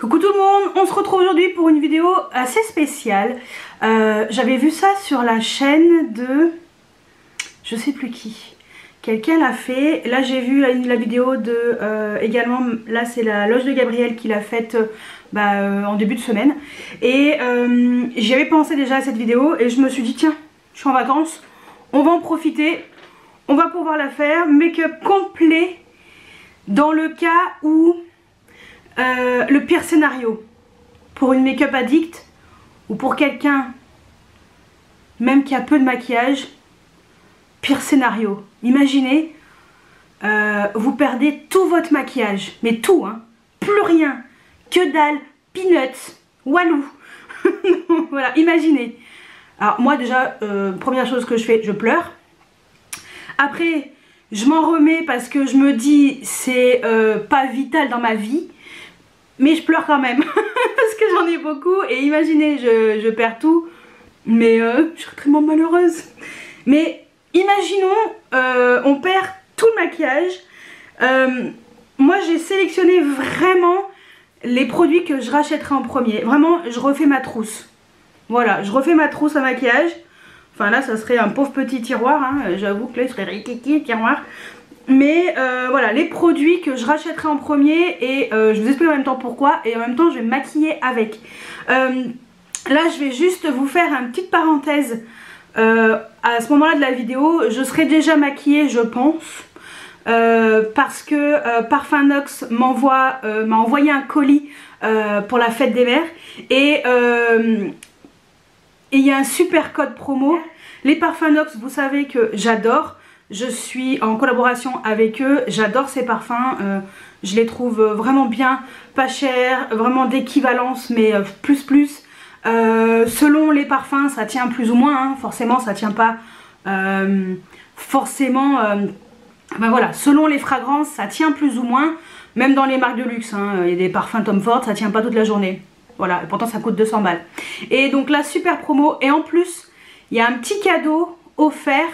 Coucou tout le monde, on se retrouve aujourd'hui pour une vidéo assez spéciale. J'avais vu ça sur la chaîne de... je sais plus qui. Quelqu'un l'a fait. Là j'ai vu la vidéo de... également, là c'est la loge de Gabriel qui l'a faite en début de semaine. Et j'y avais pensé déjà à cette vidéo et je me suis dit tiens, je suis en vacances, on va en profiter. On va pouvoir la faire, make-up complet dans le cas où... le pire scénario pour une make-up addict ou pour quelqu'un même qui a peu de maquillage, pire scénario. Imaginez, vous perdez tout votre maquillage, mais tout, hein, plus rien, que dalle, peanuts, walou. Voilà, imaginez. Alors moi déjà, première chose que je fais, je pleure. Après, je m'en remets parce que je me dis c'est pas vital dans ma vie. Mais je pleure quand même parce que j'en ai beaucoup et imaginez je perds tout, mais je suis extrêmement malheureuse. Mais imaginons on perd tout le maquillage. Moi j'ai sélectionné vraiment les produits que je rachèterai en premier. Vraiment je refais ma trousse. Voilà, je refais ma trousse à maquillage. Enfin là ça serait un pauvre petit tiroir, hein. J'avoue que là il serait rikiki le tiroir. Mais voilà, les produits que je rachèterai en premier et je vous explique en même temps pourquoi et en même temps je vais me maquiller avec. Là je vais juste vous faire une petite parenthèse. À ce moment là de la vidéo je serai déjà maquillée je pense, parce que Parfumnox m'a envoyé un colis pour la fête des mères et il y a un super code promo. Les Parfumnox vous savez que j'adore. Je suis en collaboration avec eux, j'adore ces parfums, je les trouve vraiment bien, pas chers, vraiment d'équivalence mais plus. Selon les parfums ça tient plus ou moins, hein. Forcément ça tient pas forcément, ben voilà, selon les fragrances ça tient plus ou moins, même dans les marques de luxe, hein. Il y a des parfums Tom Ford, ça tient pas toute la journée, voilà, et pourtant ça coûte 200 balles. Et donc là super promo et en plus il y a un petit cadeau offert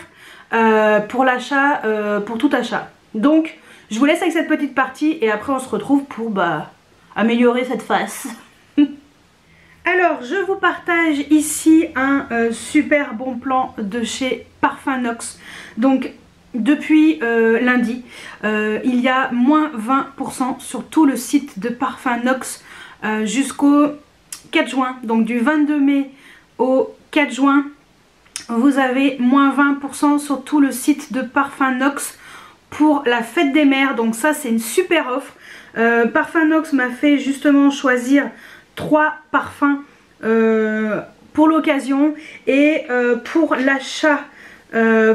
pour l'achat, pour tout achat. Donc je vous laisse avec cette petite partie et après on se retrouve pour améliorer cette face. Alors je vous partage ici un super bon plan de chez Parfumnox. Donc depuis lundi il y a moins 20% sur tout le site de Parfumnox jusqu'au 4 juin. Donc du 22 mai au 4 juin vous avez moins 20% sur tout le site de Parfumnox pour la fête des mères. Donc ça c'est une super offre. Parfumnox m'a fait justement choisir 3 parfums pour l'occasion. Et pour l'achat,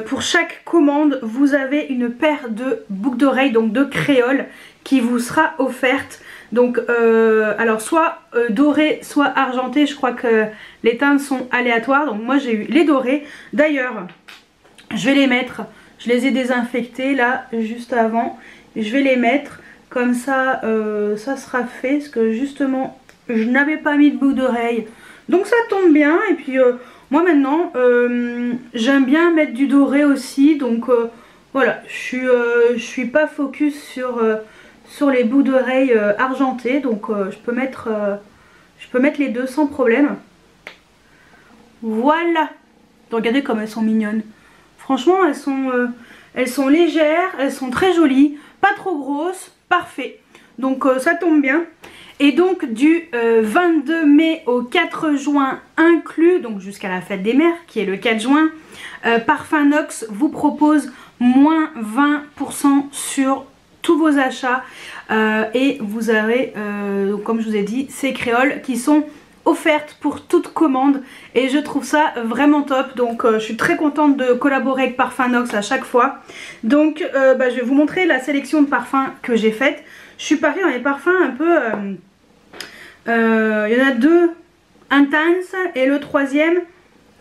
pour chaque commande vous avez une paire de boucles d'oreilles, donc de créoles, qui vous sera offerte. Donc alors soit doré soit argenté, je crois que les teintes sont aléatoires, donc moi j'ai eu les dorés. D'ailleurs je vais les mettre, je les ai désinfectés là juste avant, je vais les mettre comme ça, ça sera fait parce que justement je n'avais pas mis de boucle d'oreille, donc ça tombe bien. Et puis moi maintenant j'aime bien mettre du doré aussi, donc voilà, je suis pas focus sur les bouts d'oreilles argentés, donc je peux mettre les deux sans problème. Voilà, regardez comme elles sont mignonnes. Franchement elles sont légères, elles sont très jolies, pas trop grosses, parfait. Donc ça tombe bien. Et donc du 22 mai au 4 juin inclus, donc jusqu'à la fête des mères qui est le 4 juin, Parfumnox vous propose moins 20% sur tous vos achats et vous avez comme je vous ai dit ces créoles qui sont offertes pour toute commande et je trouve ça vraiment top. Donc je suis très contente de collaborer avec Parfumnox à chaque fois. Donc je vais vous montrer la sélection de parfums que j'ai faite. Je suis partie dans les parfums un peu il y en a 2 intenses et le troisième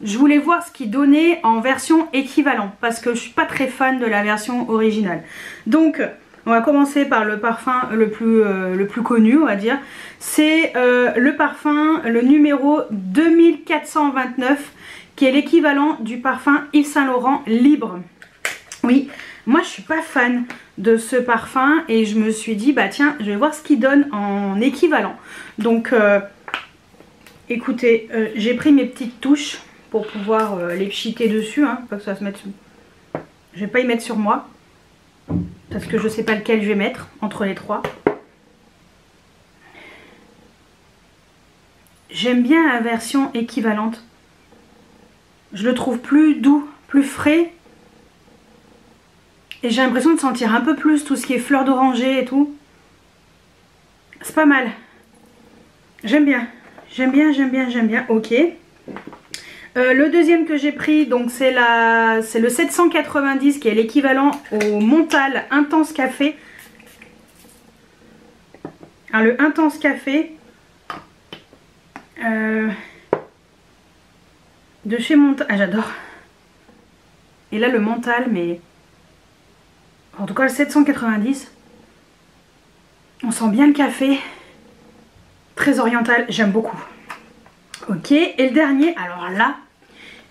je voulais voir ce qu'il donnait en version équivalent parce que je suis pas très fan de la version originale. Donc on va commencer par le parfum le plus connu, on va dire. C'est le parfum, le numéro 2429, qui est l'équivalent du parfum Yves Saint Laurent Libre. Oui, moi je suis pas fan de ce parfum et je me suis dit bah tiens je vais voir ce qu'il donne en équivalent. Donc écoutez, j'ai pris mes petites touches pour pouvoir les pchiter dessus, hein, pas que ça va se mettre. Je vais pas y mettre sur moi parce que je sais pas lequel je vais mettre entre les trois. J'aime bien la version équivalente. Je le trouve plus doux, plus frais. Et j'ai l'impression de sentir un peu plus tout ce qui est fleur d'oranger et tout. C'est pas mal. J'aime bien. J'aime bien, j'aime bien, j'aime bien. Ok. Le deuxième que j'ai pris, donc c'est le 790 qui est l'équivalent au Montal Intense Café. Alors, le Intense Café de chez Montal. Ah, j'adore. Et là, le Montal, mais en tout cas, le 790. On sent bien le café. Très oriental, j'aime beaucoup. Ok, et le dernier, alors là,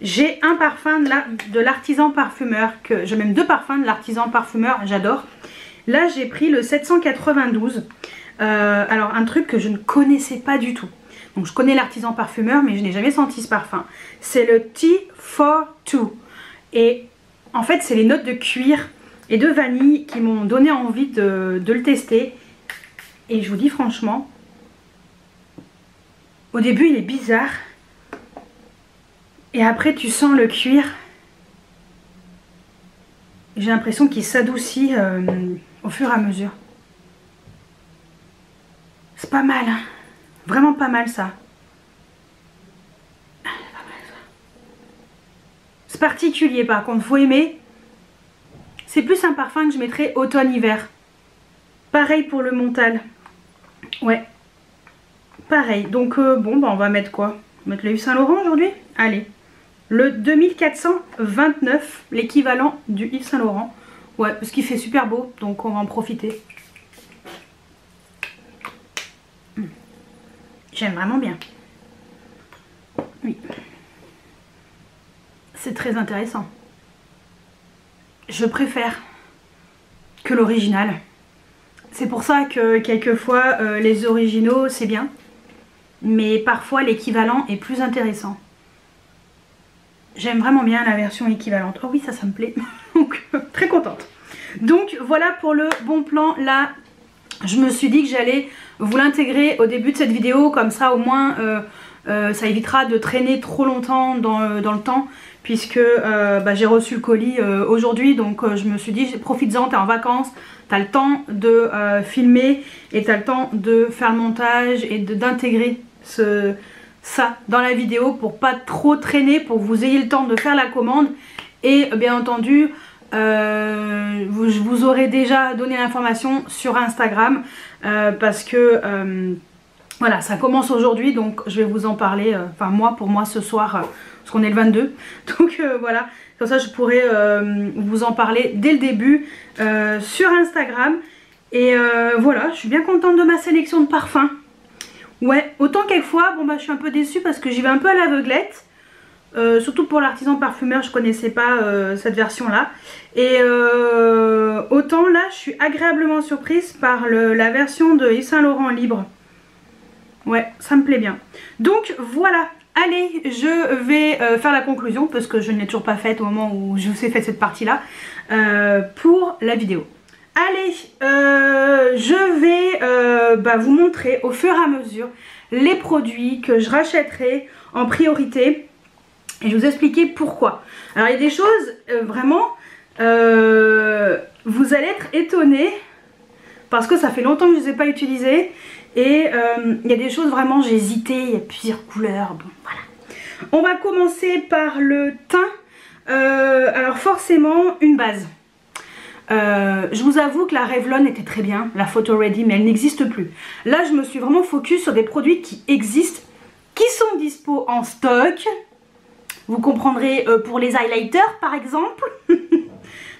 j'ai un parfum de l'artisan parfumeur, que j'ai même deux parfums de l'artisan parfumeur, j'adore. Là, j'ai pris le 792. Alors, un truc que je ne connaissais pas du tout. Donc, je connais l'artisan parfumeur, mais je n'ai jamais senti ce parfum. C'est le Tea for Two. Et en fait, c'est les notes de cuir et de vanille qui m'ont donné envie de le tester. Et je vous dis franchement, au début il est bizarre. Et après tu sens le cuir. J'ai l'impression qu'il s'adoucit au fur et à mesure. C'est pas mal, hein. Vraiment pas mal ça. C'est particulier par contre, faut aimer. C'est plus un parfum que je mettrais automne-hiver. Pareil pour le Montal. Ouais. Pareil. Donc bon, bah on va mettre quoi? On va mettre le Yves Saint Laurent aujourd'hui? Allez. Le 2429, l'équivalent du Yves Saint Laurent. Ouais, parce qu'il fait super beau, donc on va en profiter. J'aime vraiment bien. Oui. C'est très intéressant. Je préfère que l'original. C'est pour ça que quelquefois les originaux c'est bien. Mais parfois l'équivalent est plus intéressant. J'aime vraiment bien la version équivalente. Oh oui, ça me plaît. Donc très contente. Donc voilà pour le bon plan. Là, je me suis dit que j'allais vous l'intégrer au début de cette vidéo. Comme ça au moins ça évitera de traîner trop longtemps dans le temps. Puisque j'ai reçu le colis aujourd'hui. Donc je me suis dit profites-en, t'es en vacances. T'as le temps de filmer et t'as le temps de faire le montage et d'intégrer ça dans la vidéo pour pas trop traîner, pour que vous ayez le temps de faire la commande. Et bien entendu je vous aurai déjà donné l'information sur Instagram parce que voilà, ça commence aujourd'hui, donc je vais vous en parler, enfin pour moi ce soir, parce qu'on est le 22, donc voilà, comme ça je pourrai vous en parler dès le début sur Instagram. Et voilà, je suis bien contente de ma sélection de parfums. Ouais, autant quelquefois, bon je suis un peu déçue parce que j'y vais un peu à l'aveuglette. Surtout pour l'artisan parfumeur, je connaissais pas cette version là. Et autant là, je suis agréablement surprise par la version de Yves Saint Laurent libre. Ouais, ça me plaît bien. Donc voilà, allez, je vais faire la conclusion parce que je ne l'ai toujours pas faite au moment où je vous ai fait cette partie là pour la vidéo. Allez, je vais vous montrer au fur et à mesure les produits que je rachèterai en priorité et je vais vous expliquer pourquoi. Alors il y a des choses vraiment, vous allez être étonnés parce que ça fait longtemps que je ne les ai pas utilisées et il y a des choses vraiment, j'ai hésité, il y a plusieurs couleurs, bon voilà. On va commencer par le teint, alors forcément une base. Je vous avoue que la Revlon était très bien, la Photo Ready, mais elle n'existe plus. Là, je me suis vraiment focus sur des produits qui existent, qui sont dispo en stock. Vous comprendrez pour les highlighters, par exemple,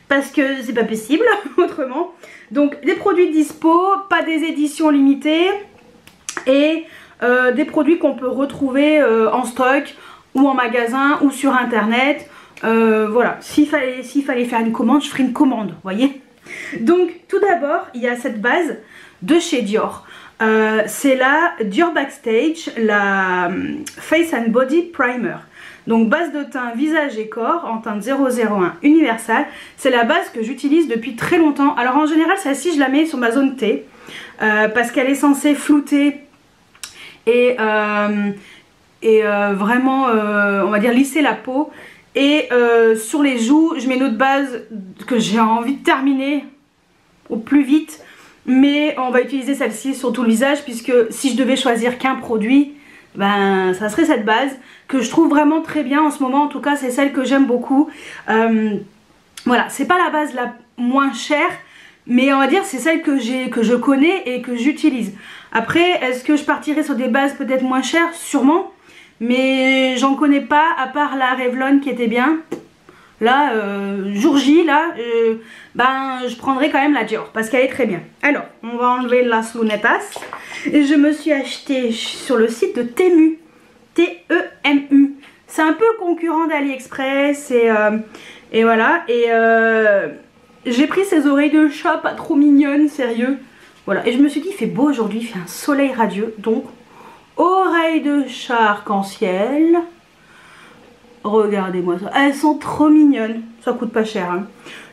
parce que c'est pas possible autrement. Donc, des produits dispo, pas des éditions limitées, et des produits qu'on peut retrouver en stock, ou en magasin, ou sur internet. Voilà, s'il fallait faire une commande, je ferai une commande, vous voyez. Donc tout d'abord, il y a cette base de chez Dior. C'est la Dior Backstage, la Face and Body Primer. Donc base de teint visage et corps en teinte 001 universal. C'est la base que j'utilise depuis très longtemps. Alors en général, celle-ci je la mets sur ma zone T parce qu'elle est censée flouter et vraiment on va dire lisser la peau. Et sur les joues, je mets une autre base que j'ai envie de terminer au plus vite. Mais on va utiliser celle-ci sur tout le visage, puisque si je devais choisir qu'un produit, ben ça serait cette base que je trouve vraiment très bien en ce moment. En tout cas, c'est celle que j'aime beaucoup. Voilà, c'est pas la base la moins chère, mais on va dire c'est celle que je connais et que j'utilise. Après, est-ce que je partirais sur des bases peut-être moins chères? Sûrement. Mais j'en connais pas, à part la Revlon qui était bien. Là, jour J, là, ben, je prendrai quand même la Dior parce qu'elle est très bien. Alors, on va enlever las lunetas. Et je me suis acheté sur le site de Temu. T-E-M-U. C'est un peu concurrent d'AliExpress et voilà. Et j'ai pris ces oreilles de chat pas trop mignonnes, sérieux. Voilà. Et je me suis dit, il fait beau aujourd'hui, il fait un soleil radieux. Donc, oreilles de chat arc-en-ciel. Regardez-moi ça, elles sont trop mignonnes, ça coûte pas cher hein.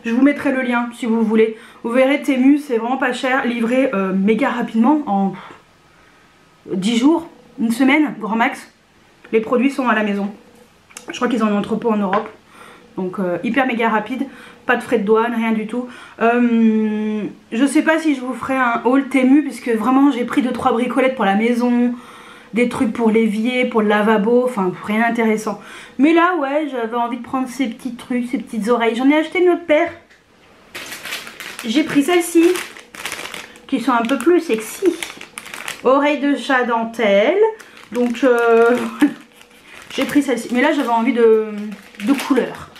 Je vous mettrai le lien si vous voulez. Vous verrez, Temu c'est vraiment pas cher, livré méga rapidement en 10 jours, une semaine grand max. Les produits sont à la maison. Je crois qu'ils ont un entrepôt en Europe. Donc hyper méga rapide, pas de frais de douane, rien du tout. Je sais pas si je vous ferai un haul Temu puisque vraiment j'ai pris 2-3 bricolettes pour la maison. Des trucs pour l'évier, pour le lavabo, enfin rien d'intéressant. Mais là ouais, j'avais envie de prendre ces petits trucs, ces petites oreilles. J'en ai acheté une autre paire. J'ai pris celle-ci, qui sont un peu plus sexy. Oreilles de chat dentelle. Donc j'ai pris celle-ci. Mais là j'avais envie de couleur.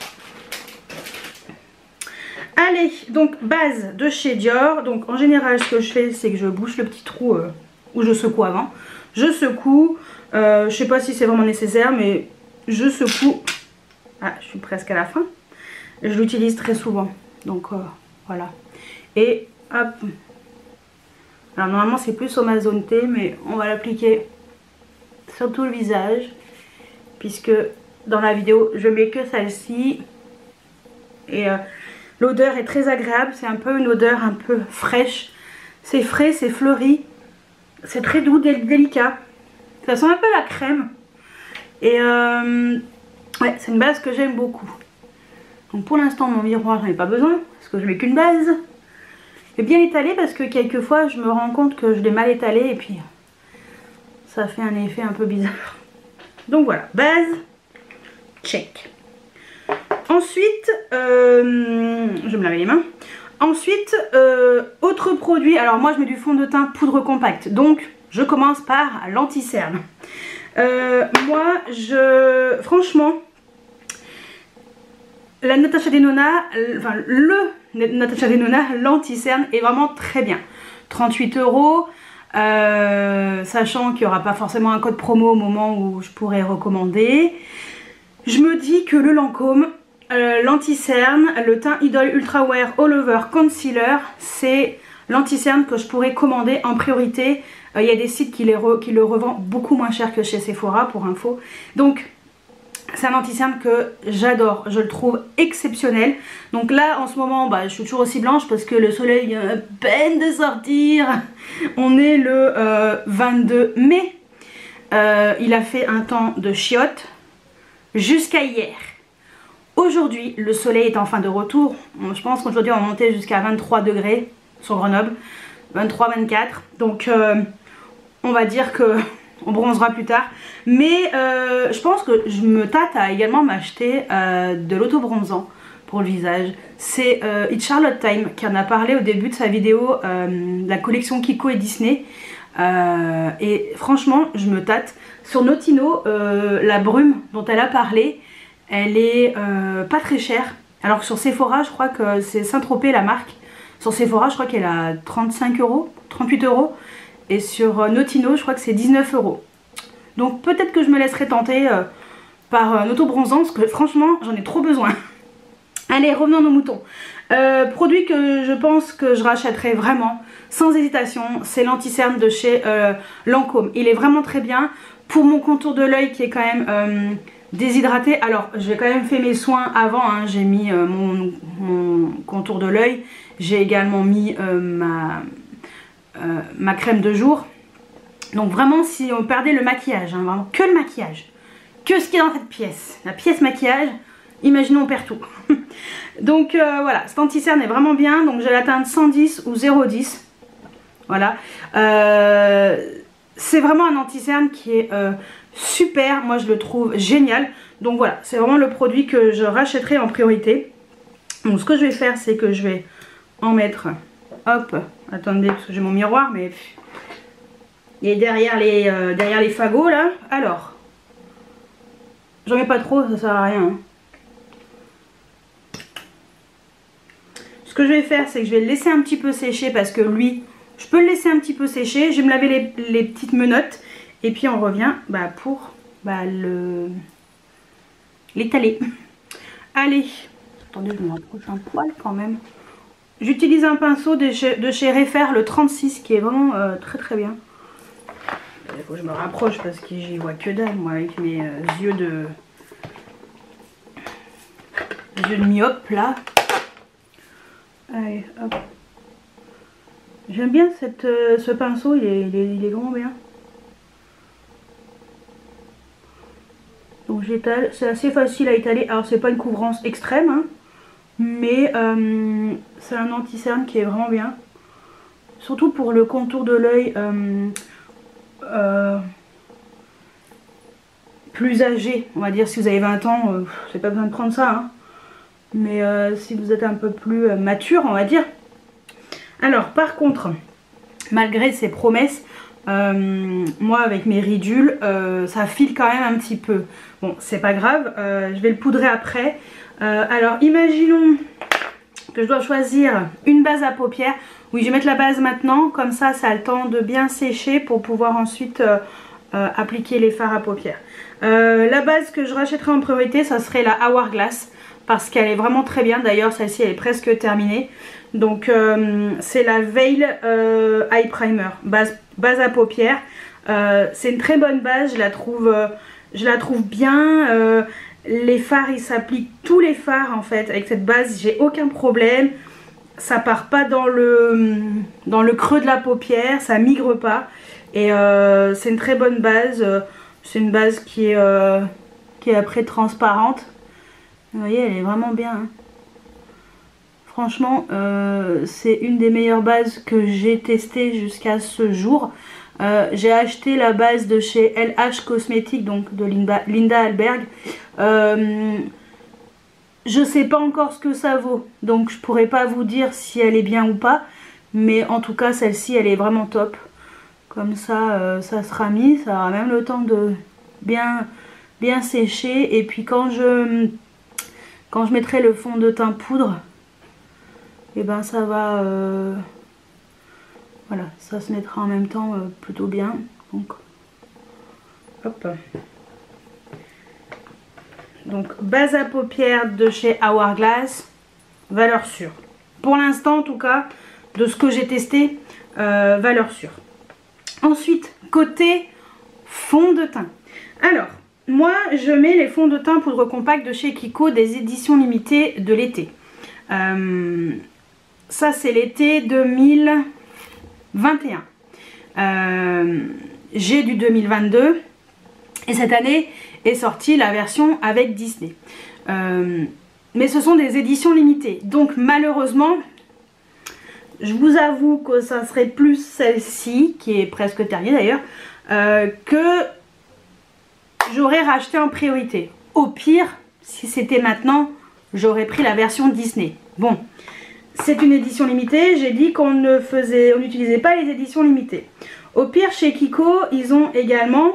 Allez, donc base de chez Dior. Donc en général ce que je fais c'est que je bouche le petit trou où je secoue avant. Je secoue, je sais pas si c'est vraiment nécessaire mais je secoue. Ah, je suis presque à la fin. Je l'utilise très souvent. Donc voilà. Et hop. Alors normalement c'est plus sur ma zone T mais on va l'appliquer sur tout le visage. Puisque dans la vidéo je mets que celle-ci. Et l'odeur est très agréable. C'est un peu une odeur un peu fraîche. C'est frais, c'est fleuri. C'est très doux, délicat. Ça sent un peu la crème. Et ouais, c'est une base que j'aime beaucoup. Donc pour l'instant, mon miroir, j'en ai pas besoin. Parce que je mets qu'une base. Je vais bien l'étaler parce que quelquefois, je me rends compte que je l'ai mal étalé. Et puis, ça fait un effet un peu bizarre. Donc voilà, base. Check. Ensuite, je vais me laver les mains. Ensuite, autre produit, alors moi je mets du fond de teint poudre compacte, donc je commence par l'anti-cerne. Moi, franchement, la Natasha Denona, enfin le Natasha Denona, l'anti-cerne est vraiment très bien. 38 €, sachant qu'il n'y aura pas forcément un code promo au moment où je pourrais recommander. Je me dis que le Lancôme, l'anti-cerne, le teint Idol Ultra Wear All Over Concealer, c'est l'anti-cerne que je pourrais commander en priorité. Il y a des sites qui le revendent beaucoup moins cher que chez Sephora pour info. Donc c'est un anti-cerne que j'adore, je le trouve exceptionnel. Donc là en ce moment bah, je suis toujours aussi blanche parce que le soleil vient à peine de sortir. On est le 22 mai. Il a fait un temps de chiottes jusqu'à hier. Aujourd'hui, le soleil est enfin de retour. Je pense qu'aujourd'hui, on va monter jusqu'à 23 degrés sur Grenoble. 23-24. Donc, on va dire qu'on bronzera plus tard. Mais je pense que je me tâte à également m'acheter de l'auto-bronzant pour le visage. C'est It's Charlotte Time qui en a parlé au début de sa vidéo, la collection Kiko et Disney. Et franchement, je me tâte. Sur Notino, la brume dont elle a parlé, elle est pas très chère. Alors que sur Sephora, je crois que c'est Saint-Tropez la marque. Sur Sephora, je crois qu'elle a 35 €, 38 €. Et sur Notino, je crois que c'est 19 €. Donc peut-être que je me laisserai tenter par un auto-bronzant parce que franchement j'en ai trop besoin. Allez, revenons à nos moutons. Produit que je pense que je rachèterai vraiment sans hésitation, c'est l'anti-cerne de chez Lancôme. Il est vraiment très bien pour mon contour de l'œil qui est quand même déshydraté. Alors j'ai quand même fait mes soins avant, hein. J'ai mis mon contour de l'œil, j'ai également mis ma crème de jour. Donc vraiment si on perdait le maquillage, hein, vraiment que le maquillage, que ce qui est dans cette pièce, la pièce maquillage, imaginons on perd tout. Donc voilà, cet anti-cerne est vraiment bien. Donc j'ai la teinte 110 ou 010. Voilà. C'est vraiment un anti-cerne qui est super. Moi je le trouve génial. Donc voilà, c'est vraiment le produit que je rachèterai en priorité. Donc ce que je vais faire, c'est que je vais en mettre... Hop, attendez, parce que j'ai mon miroir, mais... Il est derrière les fagots là. Alors, j'en mets pas trop, ça sert à rien. Hein. Ce que je vais faire, c'est que je vais le laisser un petit peu sécher parce que lui, je peux le laisser un petit peu sécher. Je vais me laver les petites menottes et puis on revient pour l'étaler. Allez, attendez, je me rapproche un poil quand même. J'utilise un pinceau de chez Refaire, le 36, qui est vraiment très très bien. Il faut que je me rapproche parce que j'y vois que dalle moi avec mes yeux de myope là. Allez, hop. J'aime bien ce pinceau, il est vraiment bien. Donc j'étale, c'est assez facile à étaler. Alors c'est pas une couvrance extrême, hein, mais c'est un anti-cerne qui est vraiment bien. Surtout pour le contour de l'œil plus âgé, on va dire. Si vous avez 20 ans, c'est pas besoin de prendre ça, hein. Mais si vous êtes un peu plus mature, on va dire. Alors par contre, malgré ces promesses, moi avec mes ridules, ça file quand même un petit peu. Bon, c'est pas grave, je vais le poudrer après. Alors imaginons que je dois choisir une base à paupières. Oui, je vais mettre la base maintenant, comme ça ça a le temps de bien sécher pour pouvoir ensuite appliquer les fards à paupières. La base que je rachèterai en priorité, ça serait la Hourglass, parce qu'elle est vraiment très bien. D'ailleurs celle-ci elle est presque terminée. Donc c'est la Veil Eye Primer, base à paupières. C'est une très bonne base, je la trouve bien. Les fards, ils s'appliquent, tous les fards en fait avec cette base, j'ai aucun problème. Ça part pas dans le creux de la paupière, ça migre pas. Et c'est une très bonne base. C'est une base qui est après transparente. Vous voyez, elle est vraiment bien, hein. Franchement, c'est une des meilleures bases que j'ai testées jusqu'à ce jour. J'ai acheté la base de chez LH Cosmetics, donc de Linda Alberg. Je sais pas encore ce que ça vaut, donc je pourrais pas vous dire si elle est bien ou pas. Mais en tout cas, celle-ci, elle est vraiment top. Comme ça, ça sera mis, ça aura même le temps de bien sécher. Et puis quand je mettrai le fond de teint poudre, et ben ça va, voilà, ça se mettra en même temps plutôt bien. Donc, hop. Donc base à paupières de chez Hourglass, valeur sûre. Pour l'instant en tout cas, de ce que j'ai testé, valeur sûre. Ensuite, côté fond de teint. Alors, moi je mets les fonds de teint poudre compacte de chez Kiko des éditions limitées de l'été. Ça c'est l'été 2021. J'ai du 2022 et cette année est sortie la version avec Disney. Mais ce sont des éditions limitées. Donc malheureusement, je vous avoue que ça serait plus celle-ci, qui est presque terminée d'ailleurs, que j'aurais racheté en priorité. Au pire, si c'était maintenant, j'aurais pris la version Disney. Bon, c'est une édition limitée, j'ai dit qu'on n'utilisait pas les éditions limitées. Au pire, chez Kiko, ils ont également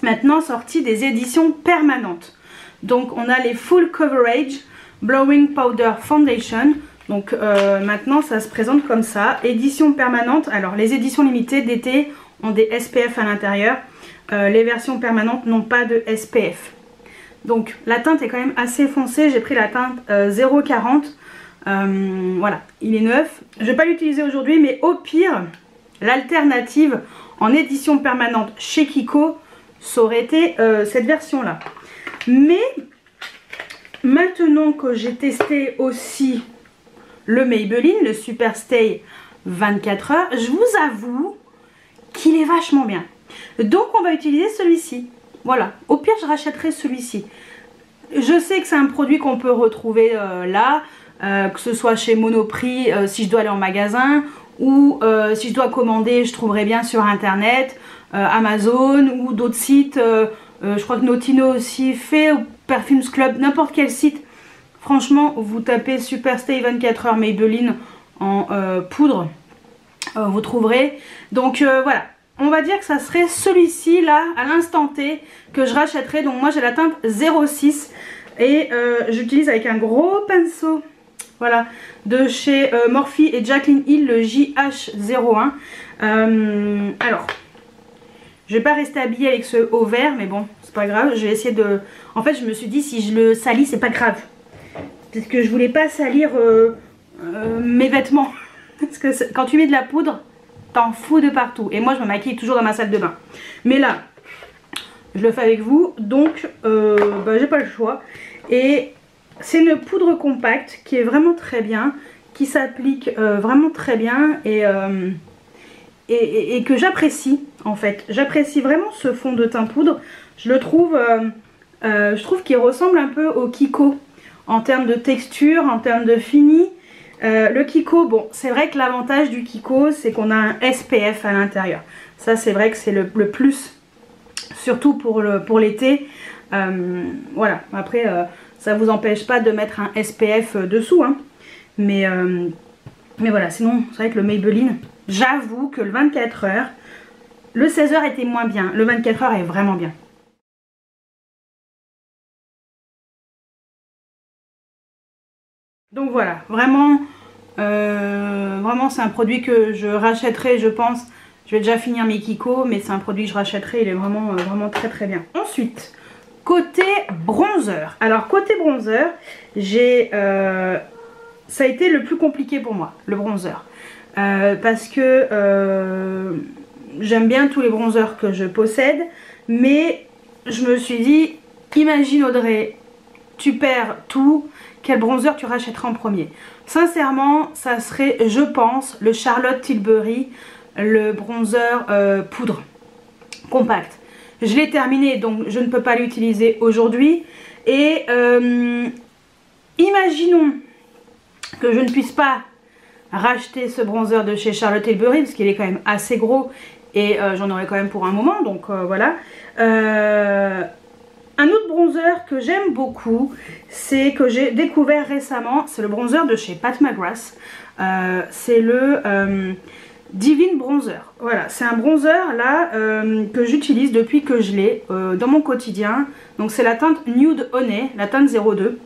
maintenant sorti des éditions permanentes. Donc on a les Full Coverage Blowing Powder Foundation. Donc maintenant ça se présente comme ça, édition permanente. Alors les éditions limitées d'été ont des SPF à l'intérieur. Les versions permanentes n'ont pas de SPF. Donc la teinte est quand même assez foncée, j'ai pris la teinte 0,40. Voilà, il est neuf. Je vais pas l'utiliser aujourd'hui, mais au pire, l'alternative en édition permanente chez Kiko, ça aurait été cette version là. Mais maintenant que j'ai testé aussi le Maybelline, le Super Stay 24 heures, je vous avoue qu'il est vachement bien. Donc on va utiliser celui-ci. Voilà, au pire je rachèterai celui-ci. Je sais que c'est un produit qu'on peut retrouver là, que ce soit chez Monoprix si je dois aller en magasin, ou si je dois commander, je trouverai bien sur internet, Amazon ou d'autres sites. Je crois que Notino aussi fait, ou Perfumes Club, n'importe quel site. Franchement, vous tapez Super Stay 24 heures Maybelline en poudre, vous trouverez. Donc voilà, on va dire que ça serait celui-ci là, à l'instant T, que je rachèterai. Donc moi j'ai la teinte 06 et j'utilise avec un gros pinceau, voilà, de chez Morphe et Jaclyn Hill, le JH01. Alors, je vais pas rester habillée avec ce haut vert, mais bon, c'est pas grave. Je vais essayer de... En fait, je me suis dit, si je le salis, c'est pas grave. Parce que je voulais pas salir mes vêtements. Parce que quand tu mets de la poudre, t'en fous de partout. Et moi, je me maquille toujours dans ma salle de bain. Mais là, je le fais avec vous, donc j'ai pas le choix. Et c'est une poudre compacte qui est vraiment très bien, qui s'applique vraiment très bien et que j'apprécie en fait. J'apprécie vraiment ce fond de teint poudre. Je le trouve, je trouve qu'il ressemble un peu au Kiko en termes de texture, en termes de fini. Le Kiko, bon, c'est vrai que l'avantage du Kiko, c'est qu'on a un SPF à l'intérieur. Ça, c'est vrai que c'est le plus, surtout pour l'été. Voilà, après, ça vous empêche pas de mettre un SPF dessous, hein. Mais voilà, sinon, c'est vrai que le Maybelline, j'avoue que le 24 heures, le 16 heures était moins bien. Le 24 heures est vraiment bien. Donc voilà, vraiment, vraiment c'est un produit que je rachèterai, je pense. Je vais déjà finir mes Kiko, mais c'est un produit que je rachèterai, il est vraiment, vraiment très très bien. Ensuite, côté bronzer. Alors côté bronzer, j'ai, ça a été le plus compliqué pour moi, le bronzer. Parce que j'aime bien tous les bronzers que je possède, mais je me suis dit, imagine Audrey, tu perds tout, quel bronzer tu rachèteras en premier? Sincèrement, ça serait, je pense, le Charlotte Tilbury, le bronzer poudre compact. Je l'ai terminé, donc je ne peux pas l'utiliser aujourd'hui. Et imaginons que je ne puisse pas racheter ce bronzer de chez Charlotte Tilbury, parce qu'il est quand même assez gros et j'en aurai quand même pour un moment, donc voilà. Un autre bronzer que j'aime beaucoup, c'est que j'ai découvert récemment, c'est le bronzer de chez Pat McGrath. C'est le Divine Bronzer. Voilà, c'est un bronzer là que j'utilise depuis que je l'ai dans mon quotidien. Donc c'est la teinte Nude Honey, la teinte 02.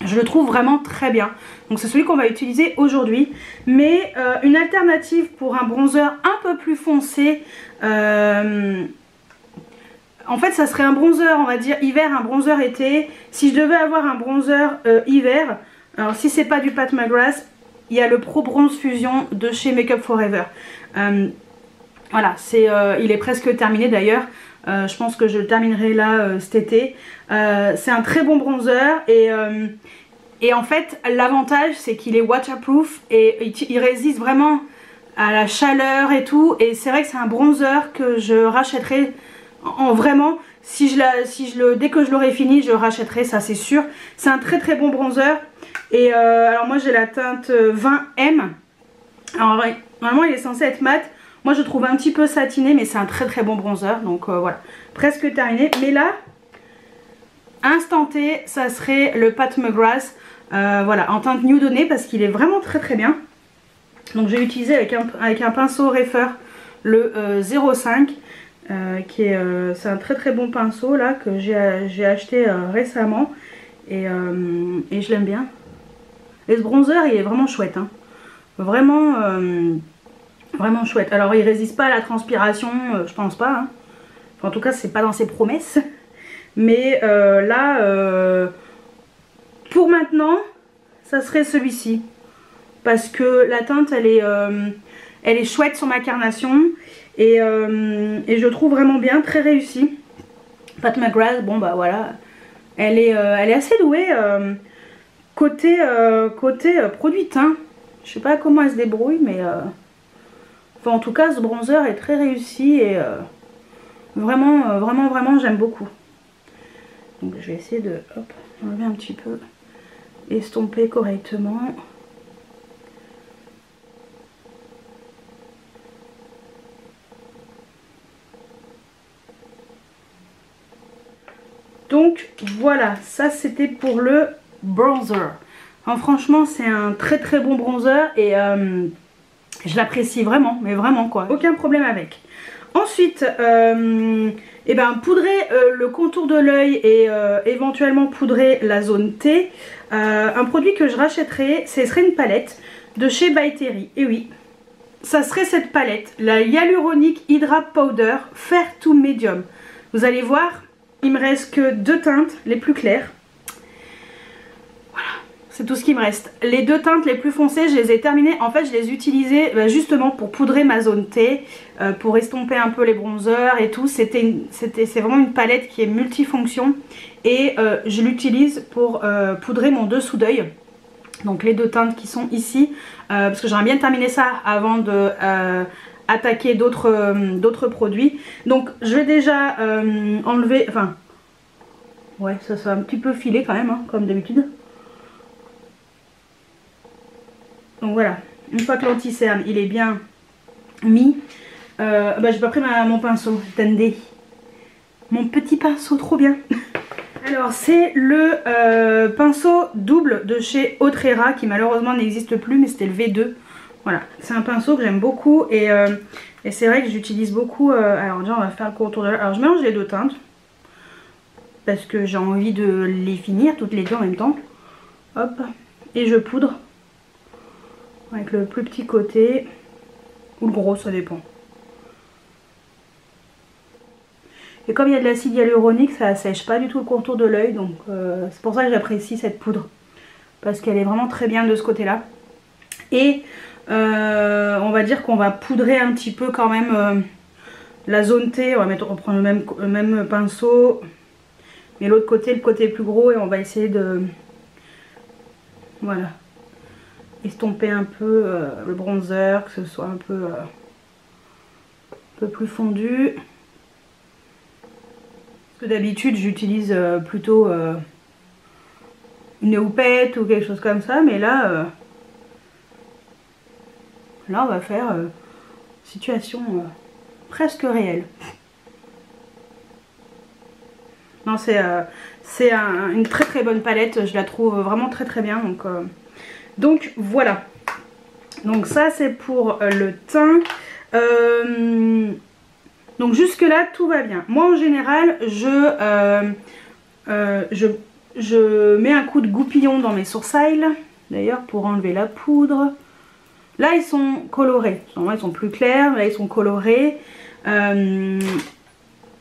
Je le trouve vraiment très bien. Donc c'est celui qu'on va utiliser aujourd'hui. Mais une alternative pour un bronzer un peu plus foncé, en fait ça serait un bronzer, on va dire hiver, un bronzer été. Si je devais avoir un bronzer hiver, alors si c'est pas du Pat McGrath, il y a le Pro Bronze Fusion de chez Make Up For Ever. Voilà, il est presque terminé d'ailleurs. Je pense que je le terminerai là cet été. C'est un très bon bronzer et en fait l'avantage c'est qu'il est waterproof et il résiste vraiment à la chaleur et tout. Et c'est vrai que c'est un bronzer que je rachèterai vraiment. Dès que je l'aurai fini, je le rachèterai, ça c'est sûr. C'est un très très bon bronzer. Et alors moi j'ai la teinte 20M. Alors normalement il est censé être mat. Moi je trouve un petit peu satiné, mais c'est un très très bon bronzer. Donc voilà, presque terminé. Mais là, instant T, ça serait le Pat McGrath. Voilà, en teinte Nude Honey, parce qu'il est vraiment très très bien. Donc j'ai utilisé avec un pinceau Refer, le 05. C'est un très très bon pinceau là que j'ai acheté récemment. Et je l'aime bien. Et ce bronzer il est vraiment chouette, hein. Vraiment vraiment chouette. Alors il résiste pas à la transpiration, je pense pas, hein. Enfin, en tout cas c'est pas dans ses promesses. Mais là, pour maintenant, ça serait celui-ci. Parce que la teinte, elle est chouette sur ma carnation. Et je trouve vraiment bien, très réussi. Pat McGrath, bon bah voilà, elle est assez douée côté produit teint. Je sais pas comment elle se débrouille, mais enfin en tout cas ce bronzer est très réussi et vraiment j'aime beaucoup. Donc je vais essayer de enlever un petit peu, estomper correctement. Donc voilà, ça c'était pour le bronzer. Enfin, franchement c'est un très bon bronzer et je l'apprécie vraiment, mais vraiment quoi, aucun problème avec. Ensuite, et ben, poudrer le contour de l'œil et éventuellement poudrer la zone T. Un produit que je rachèterai, ce serait une palette de chez By Terry. Et oui, ça serait cette palette, la Hyaluronic Hydra Powder Fair to Medium. Vous allez voir, il me reste que 2 teintes les plus claires. Voilà, c'est tout ce qui me reste. Les 2 teintes les plus foncées, je les ai terminées. En fait, je les utilisais justement pour poudrer ma zone T, pour estomper un peu les bronzers et tout. C'est vraiment une palette qui est multifonction. Et je l'utilise pour poudrer mon dessous d'œil. Donc les 2 teintes qui sont ici. Parce que j'aimerais bien terminer ça avant de attaquer d'autres produits. Donc je vais déjà enlever... Enfin, ouais, ça va un petit peu filer quand même, hein, comme d'habitude. Donc voilà, une fois que l'anti-cerne il est bien mis, j'ai pas pris mon pinceau, attendez, mon petit pinceau trop bien. Alors c'est le pinceau double de chez Autrera qui malheureusement n'existe plus, mais c'était le V2. Voilà, c'est un pinceau que j'aime beaucoup et c'est vrai que j'utilise beaucoup. Alors déjà on va faire le contour de l'œil. Alors je mélange les 2 teintes parce que j'ai envie de les finir toutes les 2 en même temps. Hop, et je poudre avec le plus petit côté ou le gros, ça dépend. Et comme il y a de l'acide hyaluronique, ça assèche pas du tout le contour de l'œil, donc c'est pour ça que j'apprécie cette poudre, parce qu'elle est vraiment très bien de ce côté là. Et on va dire qu'on va poudrer un petit peu quand même la zone T. On va prendre le même pinceau, mais l'autre côté, le côté plus gros, et on va essayer de, voilà, estomper un peu le bronzer, que ce soit un peu plus fondu. Parce que d'habitude j'utilise plutôt une houppette ou quelque chose comme ça, mais là on va faire situation presque réelle. Non, c'est une très bonne palette, je la trouve vraiment très bien, donc voilà. Donc ça c'est pour le teint. Donc jusque là tout va bien. Moi en général je mets un coup de goupillon dans mes sourcils, d'ailleurs, pour enlever la poudre. Là ils sont colorés, normalement ils sont plus clairs, là ils sont colorés.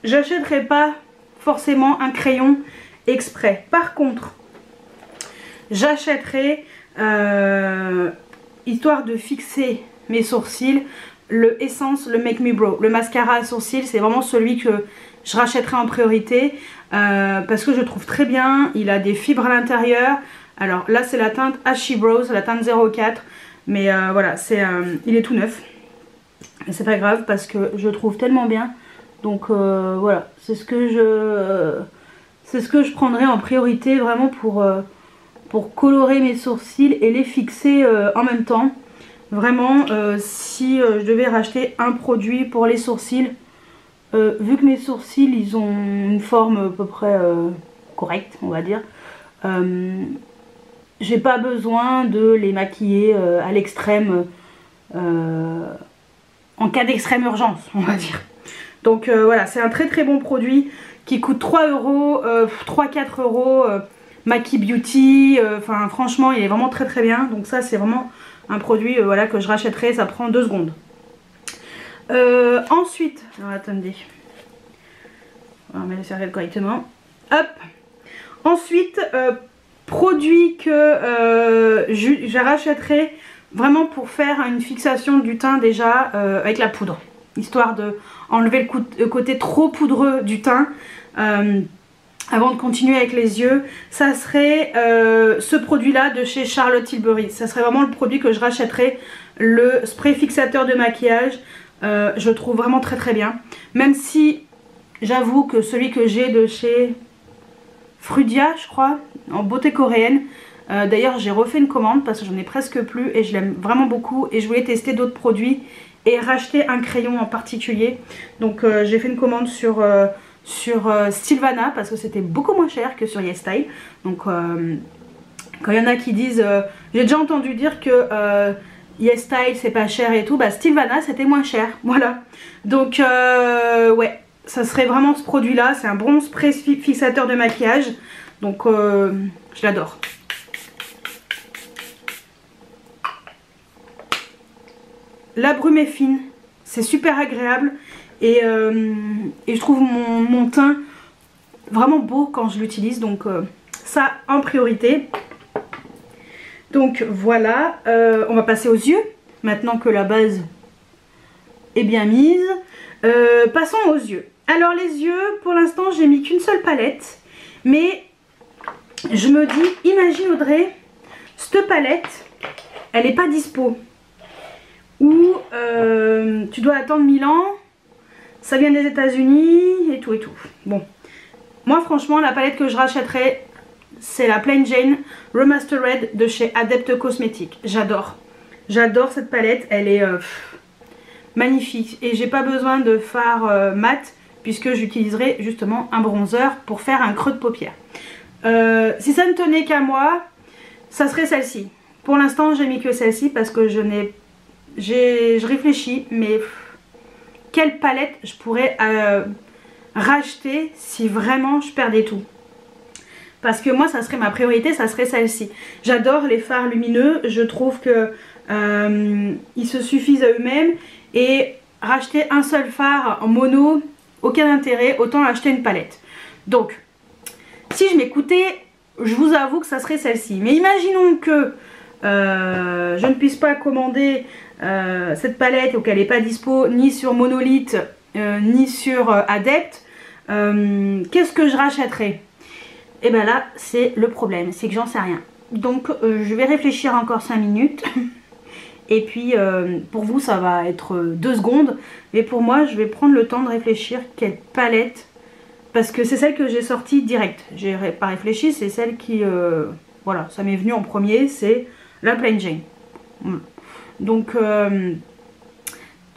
J'achèterai pas forcément un crayon exprès. Par contre j'achèterai, histoire de fixer mes sourcils, le Essence, le Make Me Brow. Le mascara à sourcils, c'est vraiment celui que je rachèterai en priorité parce que je trouve très bien. Il a des fibres à l'intérieur. Alors là c'est la teinte Ashy Brow, c'est la teinte 04. Mais voilà, il est tout neuf. Et c'est pas grave parce que je trouve tellement bien. Donc voilà, c'est ce que je prendrai en priorité vraiment pour colorer mes sourcils et les fixer en même temps. Vraiment, si je devais racheter un produit pour les sourcils, vu que mes sourcils ils ont une forme à peu près correcte, on va dire, j'ai pas besoin de les maquiller à l'extrême en cas d'extrême urgence, on va dire. Donc voilà, c'est un très bon produit qui coûte 3 euros, 3-4 euros, Maki Beauty, enfin franchement il est vraiment très bien. Donc ça c'est vraiment un produit voilà, que je rachèterai, ça prend 2 secondes. Ensuite, alors attendez, on va mettre les serviettes correctement. Hop. Ensuite, produit que je rachèterai vraiment pour faire une fixation du teint déjà avec la poudre. Histoire de enlever le côté trop poudreux du teint. Avant de continuer avec les yeux, ça serait ce produit là de chez Charlotte Tilbury. Ça serait vraiment le produit que je rachèterais, le spray fixateur de maquillage. Je le trouve vraiment très très bien. Même si j'avoue que celui que j'ai de chez Frudia, je crois, en beauté coréenne. D'ailleurs j'ai refait une commande parce que j'en ai presque plus et je l'aime vraiment beaucoup. Et je voulais tester d'autres produits et racheter un crayon en particulier. Donc j'ai fait une commande sur Sylvana parce que c'était beaucoup moins cher que sur YesStyle. Donc quand il y en a qui disent j'ai déjà entendu dire que YesStyle c'est pas cher et tout, bah Sylvana c'était moins cher, voilà. Donc ouais, ça serait vraiment ce produit là, c'est un bon spray fixateur de maquillage. Donc je l'adore. La brume est fine, c'est super agréable. Et je trouve mon teint vraiment beau quand je l'utilise, donc ça en priorité. Donc voilà, on va passer aux yeux, maintenant que la base est bien mise. Passons aux yeux. Alors les yeux, pour l'instant j'ai mis qu'une seule palette, mais je me dis, imagine Audrey, cette palette, elle n'est pas dispo. Ou tu dois attendre 1000 ans. Ça vient des États-Unis et tout et tout. Bon, moi franchement la palette que je rachèterai, c'est la Plain Jane Remastered de chez Adept Cosmetics. J'adore. J'adore cette palette, elle est magnifique. Et j'ai pas besoin de fard mat puisque j'utiliserai justement un bronzer pour faire un creux de paupière. Si ça ne tenait qu'à moi, ça serait celle-ci. Pour l'instant j'ai mis que celle-ci parce que je réfléchis, mais quelle palette je pourrais racheter si vraiment je perdais tout. Parce que moi ça serait ma priorité, ça serait celle-ci. J'adore les fards lumineux, je trouve que ils se suffisent à eux-mêmes. Et racheter un seul fard en mono, aucun intérêt, autant acheter une palette. Donc si je m'écoutais, je vous avoue que ça serait celle-ci. Mais imaginons que je ne puisse pas commander cette palette ou qu'elle n'est pas dispo ni sur Monolith ni sur Adept. Qu'est-ce que je rachèterai? Et bien là c'est le problème, c'est que j'en sais rien. Donc je vais réfléchir encore 5 minutes. Et puis pour vous ça va être 2 secondes. Mais pour moi je vais prendre le temps de réfléchir quelle palette. Parce que c'est celle que j'ai sortie direct. J'ai pas réfléchi, c'est celle qui... voilà, ça m'est venu en premier, c'est la Plain Jane. Donc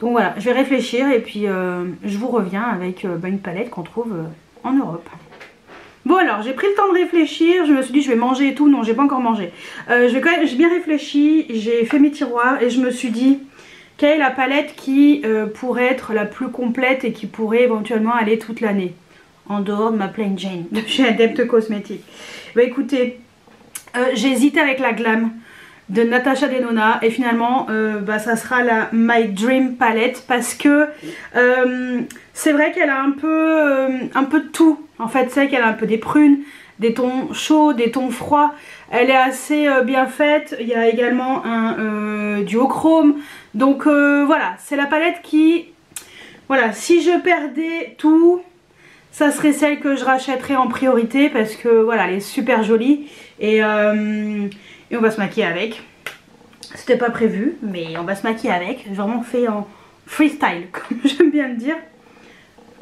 voilà, je vais réfléchir et puis je vous reviens avec une palette qu'on trouve en Europe. Bon alors, j'ai pris le temps de réfléchir, je me suis dit je vais manger et tout, non j'ai pas encore mangé. J'ai bien réfléchi, j'ai fait mes tiroirs et je me suis dit quelle est la palette qui pourrait être la plus complète et qui pourrait éventuellement aller toute l'année. En dehors de ma Plain Jane de chez Adept Cosmetics. Bah écoutez, j'ai hésité avec la Glam de Natasha Denona et finalement bah, ça sera la My Dream Palette parce que c'est vrai qu'elle a un peu de tout. En fait c'est qu'elle a un peu des prunes, des tons chauds, des tons froids. Elle est assez bien faite. Il y a également un duochrome. Donc voilà, c'est la palette qui... Voilà, si je perdais tout... Ça serait celle que je rachèterais en priorité parce que voilà, elle est super jolie et on va se maquiller avec. C'était pas prévu, mais on va se maquiller avec. J'ai vraiment fait en freestyle, comme j'aime bien le dire.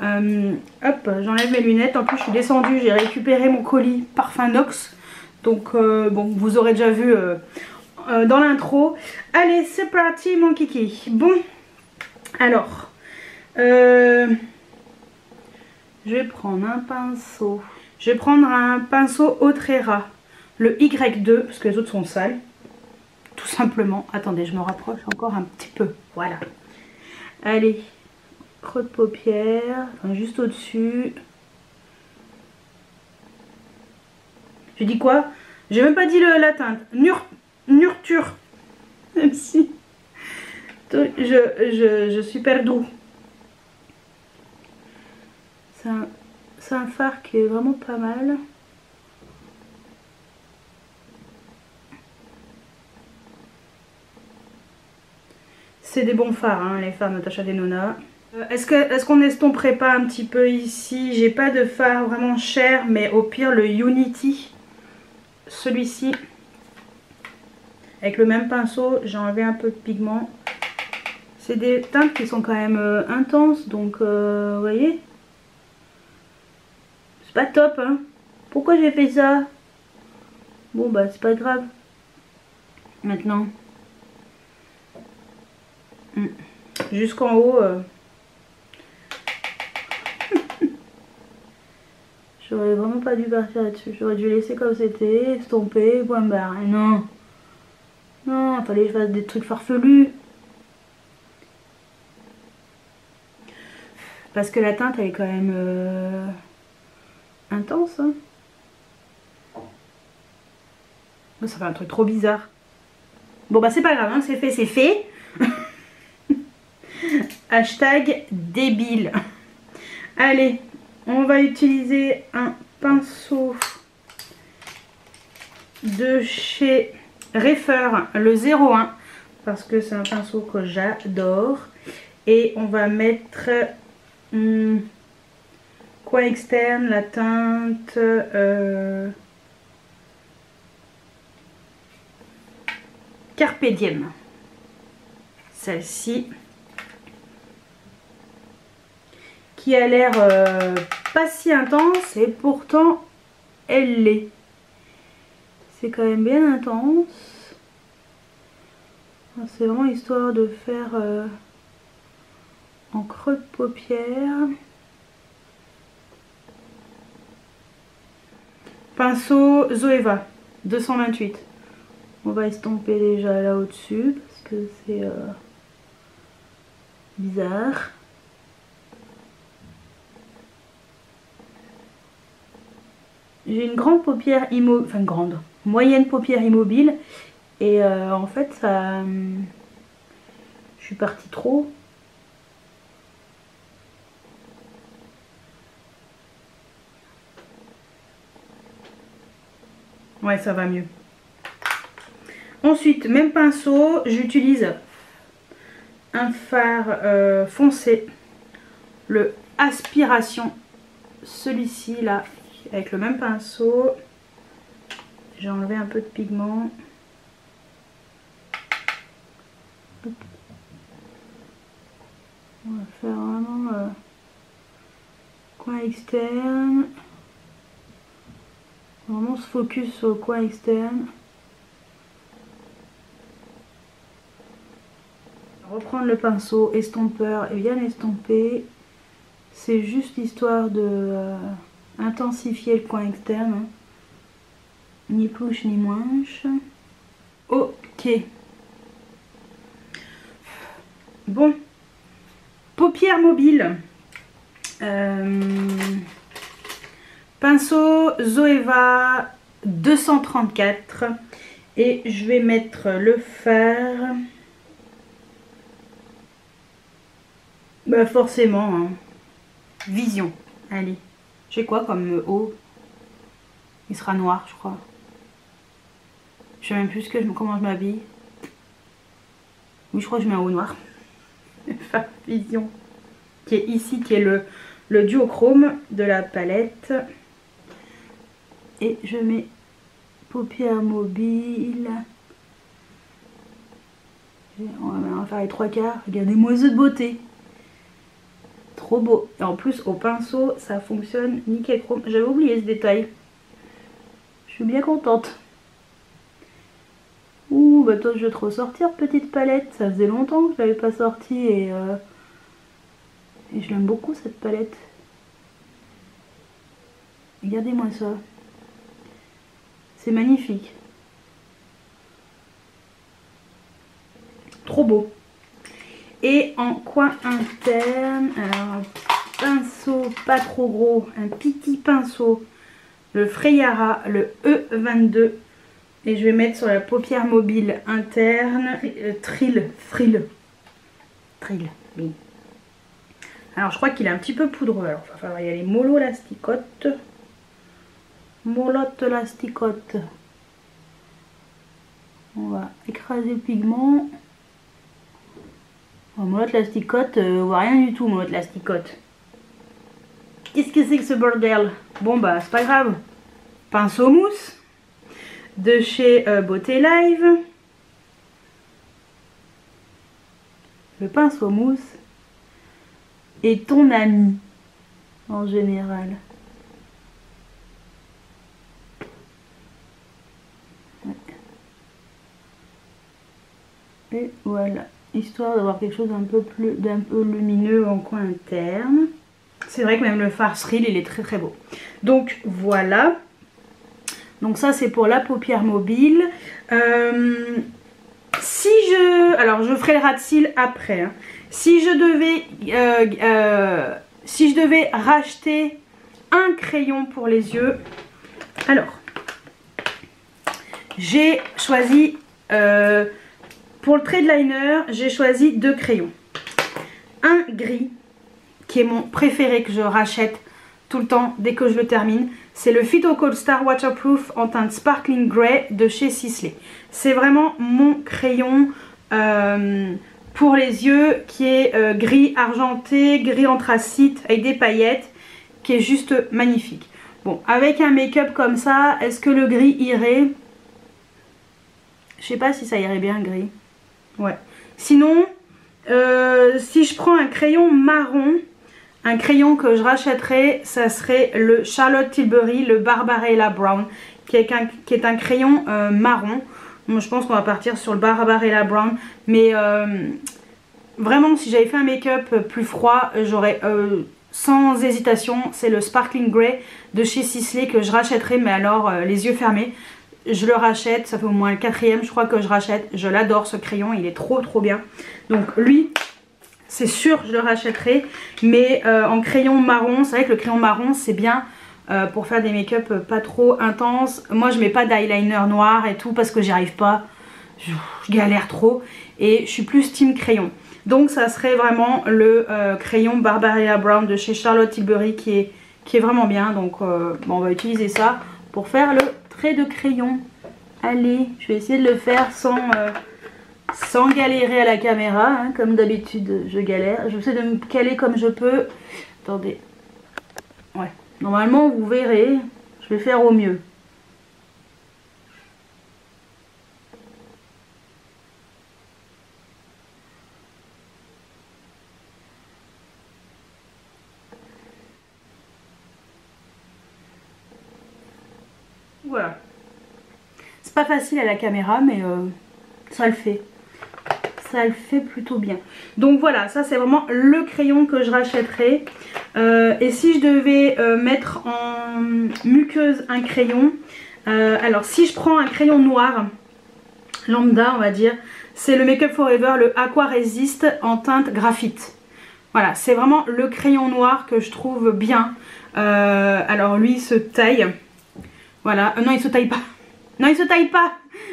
Hop, j'enlève mes lunettes. En plus, je suis descendue, j'ai récupéré mon colis parfum Nox. Donc bon, vous aurez déjà vu dans l'intro. Allez, c'est parti mon kiki. Bon, alors... je vais prendre un pinceau. Je vais prendre un pinceau Otrera, le Y2, parce que les autres sont sales. Tout simplement. Attendez, je me rapproche encore un petit peu. Voilà. Allez. Creux de paupière. Enfin, juste au-dessus. Je dis quoi? J'ai même pas dit la teinte. Nurture. Même si. Je suis perdue. C'est un fard qui est vraiment pas mal. C'est des bons fards, hein, les fards Natasha Denona. Est-ce qu'on estomperait pas un petit peu ici? J'ai pas de fard vraiment cher, mais au pire le Unity, celui-ci, avec le même pinceau, j'ai enlevé un peu de pigment. C'est des teintes qui sont quand même intenses, donc vous voyez, c'est pas top, hein. Pourquoi j'ai fait ça? Bon bah c'est pas grave. Maintenant, jusqu'en haut, j'aurais vraiment pas dû partir là-dessus. J'aurais dû laisser comme c'était, estomper, point barre. Non, non, il fallait que je fasse des trucs farfelus. Parce que la teinte elle est quand même intense, hein. Ça fait un truc trop bizarre. Bon bah c'est pas grave, hein, c'est fait, c'est fait. Hashtag débile. Allez, on va utiliser un pinceau de chez Refer, le 01, parce que c'est un pinceau que j'adore. Et on va mettre coin externe, la teinte Carpe Diem. Celle-ci. Qui a l'air pas si intense et pourtant elle l'est. C'est quand même bien intense. C'est vraiment histoire de faire en creux de paupière. Pinceau Zoeva 228. On va estomper déjà là au-dessus parce que c'est bizarre. J'ai une grande paupière immobile, enfin grande, moyenne paupière immobile et en fait ça, je suis partie trop. Ouais, ça va mieux. Ensuite, même pinceau, j'utilise un fard foncé, le Aspiration, celui-ci là, avec le même pinceau. J'ai enlevé un peu de pigment. On va faire vraiment coin externe. Vraiment se focus sur le coin externe. Reprendre le pinceau estompeur et bien estomper. C'est juste histoire de intensifier le coin externe. Hein. Ni plus ni moins. Ok. Bon. Paupières mobiles. Pinceau Zoeva 234. Et je vais mettre le fard. Bah forcément, hein. Vision. Allez. J'ai quoi comme haut? Il sera noir, je crois. Je sais même plus comment je m'habille. Oui, je crois que je mets un haut noir. Vision. Qui est ici, qui est le duochrome de la palette. Et je mets paupières mobiles. On va faire les trois quarts. Regardez-moi ce de beauté. Trop beau. Et en plus, au pinceau, ça fonctionne nickel chrome. J'avais oublié ce détail. Je suis bien contente. Ouh, bah toi, je vais te ressortir, petite palette. Ça faisait longtemps que je l'avais pas sortie et je l'aime beaucoup, cette palette. Regardez-moi ça. C'est magnifique. Trop beau. Et en coin interne, alors un pinceau pas trop gros, un petit pinceau, le Freyara, le E22. Et je vais mettre sur la paupière mobile interne, Trill, oui. Alors je crois qu'il est un petit peu poudreux. Alors il va falloir y aller mollo lasticote. Molotte lasticote. On va écraser le pigment. Oh, molotte lasticote, on voit rien du tout molotte lasticote. Qu'est-ce que c'est que ce bordel? Bon bah c'est pas grave. Pinceau mousse de chez Beauté Live. Le pinceau mousse est ton ami en général. Et voilà, histoire d'avoir quelque chose d'un peu lumineux en coin interne. C'est vrai que même le farce reel il est très très beau. Donc voilà. Donc ça c'est pour la paupière mobile. Alors je ferai le ras de cils après. Hein. Si je devais racheter un crayon pour les yeux, alors j'ai choisi pour le trade liner, j'ai choisi 2 crayons. Un gris qui est mon préféré que je rachète tout le temps dès que je le termine. C'est le Phyto Cold Star Waterproof en teinte Sparkling Grey de chez Sisley. C'est vraiment mon crayon pour les yeux qui est gris argenté, gris anthracite avec des paillettes, qui est juste magnifique. Bon, avec un make-up comme ça, est-ce que le gris irait? Je sais pas si ça irait bien gris. Ouais. Sinon, si je prends un crayon marron, un crayon que je rachèterais, ça serait le Charlotte Tilbury, le Barbarella Brown, qui est un crayon marron. Moi, je pense qu'on va partir sur le Barbarella Brown. Mais vraiment, si j'avais fait un make-up plus froid, j'aurais sans hésitation, c'est le Sparkling Grey de chez Sisley que je rachèterais, mais alors les yeux fermés. Je le rachète, ça fait au moins le 4e je crois que je rachète. Je l'adore ce crayon, il est trop bien. Donc lui, c'est sûr je le rachèterai. Mais en crayon marron, c'est vrai que le crayon marron c'est bien pour faire des make-up pas trop intenses. Moi je mets pas d'eyeliner noir et tout parce que j'y arrive pas. Je galère trop. Et je suis plus team crayon. Donc ça serait vraiment le crayon Barbarella Brown de chez Charlotte Tilbury qui est vraiment bien. Donc bon, on va utiliser ça pour faire le trait de crayon. Allez, je vais essayer de le faire sans galérer à la caméra. Hein, comme d'habitude, je galère. Je vais essayer de me caler comme je peux. Attendez. Ouais. Normalement, vous verrez, je vais faire au mieux. Voilà. C'est pas facile à la caméra, mais ça le fait. Ça le fait plutôt bien. Donc voilà, ça c'est vraiment le crayon que je rachèterai. Et si je devais mettre en muqueuse un crayon, alors si je prends un crayon noir, lambda on va dire, c'est le Make Up For Ever, le Aqua Resist en teinte graphite. Voilà, c'est vraiment le crayon noir que je trouve bien. Alors lui il se taille. Voilà, non il se taille pas. Non il se taille pas.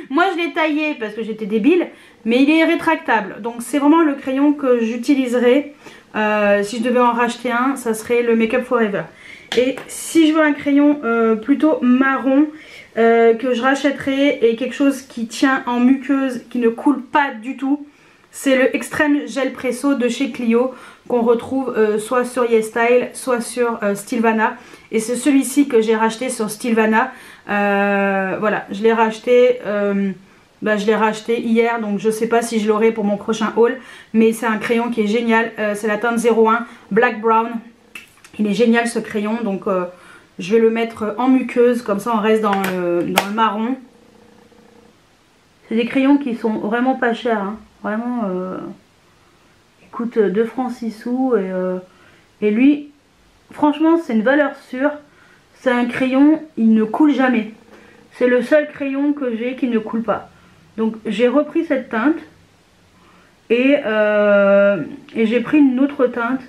Moi je l'ai taillé parce que j'étais débile. Mais il est rétractable. Donc c'est vraiment le crayon que j'utiliserai. Si je devais en racheter un, ça serait le Make Up For Ever. Et si je veux un crayon plutôt marron que je rachèterai et quelque chose qui tient en muqueuse, qui ne coule pas du tout, c'est le Extreme Gel Presso de chez Clio qu'on retrouve soit sur YesStyle, soit sur Stilvana. Et c'est celui-ci que j'ai racheté sur Stilvana. Voilà, je l'ai racheté... je l'ai racheté hier, donc je sais pas si je l'aurai pour mon prochain haul. Mais c'est un crayon qui est génial. C'est la teinte 01 Black Brown. Il est génial ce crayon. Donc je vais le mettre en muqueuse. Comme ça on reste dans le marron. C'est des crayons qui sont vraiment pas chers. Hein. Vraiment, ils coûtent 2 francs 6 sous. Et lui, franchement c'est une valeur sûre. C'est un crayon, il ne coule jamais. C'est le seul crayon que j'ai qui ne coule pas. Donc j'ai repris cette teinte et j'ai pris une autre teinte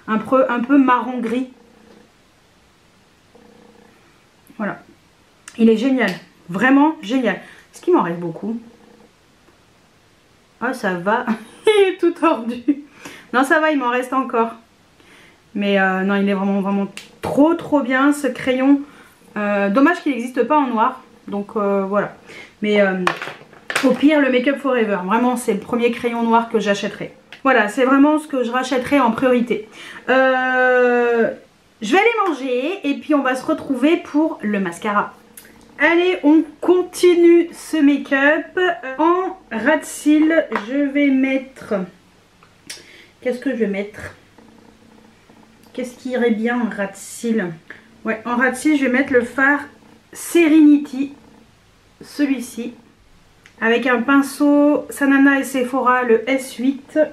un peu marron gris. Voilà. Il est génial. Vraiment génial. Est-ce qu'il m'en reste beaucoup? Ah ça va. Il est tout tordu. Non ça va, il m'en reste encore. Mais non, il est vraiment trop bien ce crayon. Dommage qu'il n'existe pas en noir. Donc voilà. Mais au pire, le Make Up Forever. Vraiment, c'est le premier crayon noir que j'achèterai. Voilà, c'est vraiment ce que je rachèterai en priorité. Je vais aller manger et puis on va se retrouver pour le mascara. Allez, on continue ce make-up. En ras de cils, je vais mettre... Qu'est-ce que je vais mettre? Qu'est-ce qui irait bien en ras de cils? Ouais, en ras de cils, je vais mettre le fard Serenity. Celui-ci. Avec un pinceau Sanana et Sephora, le S8.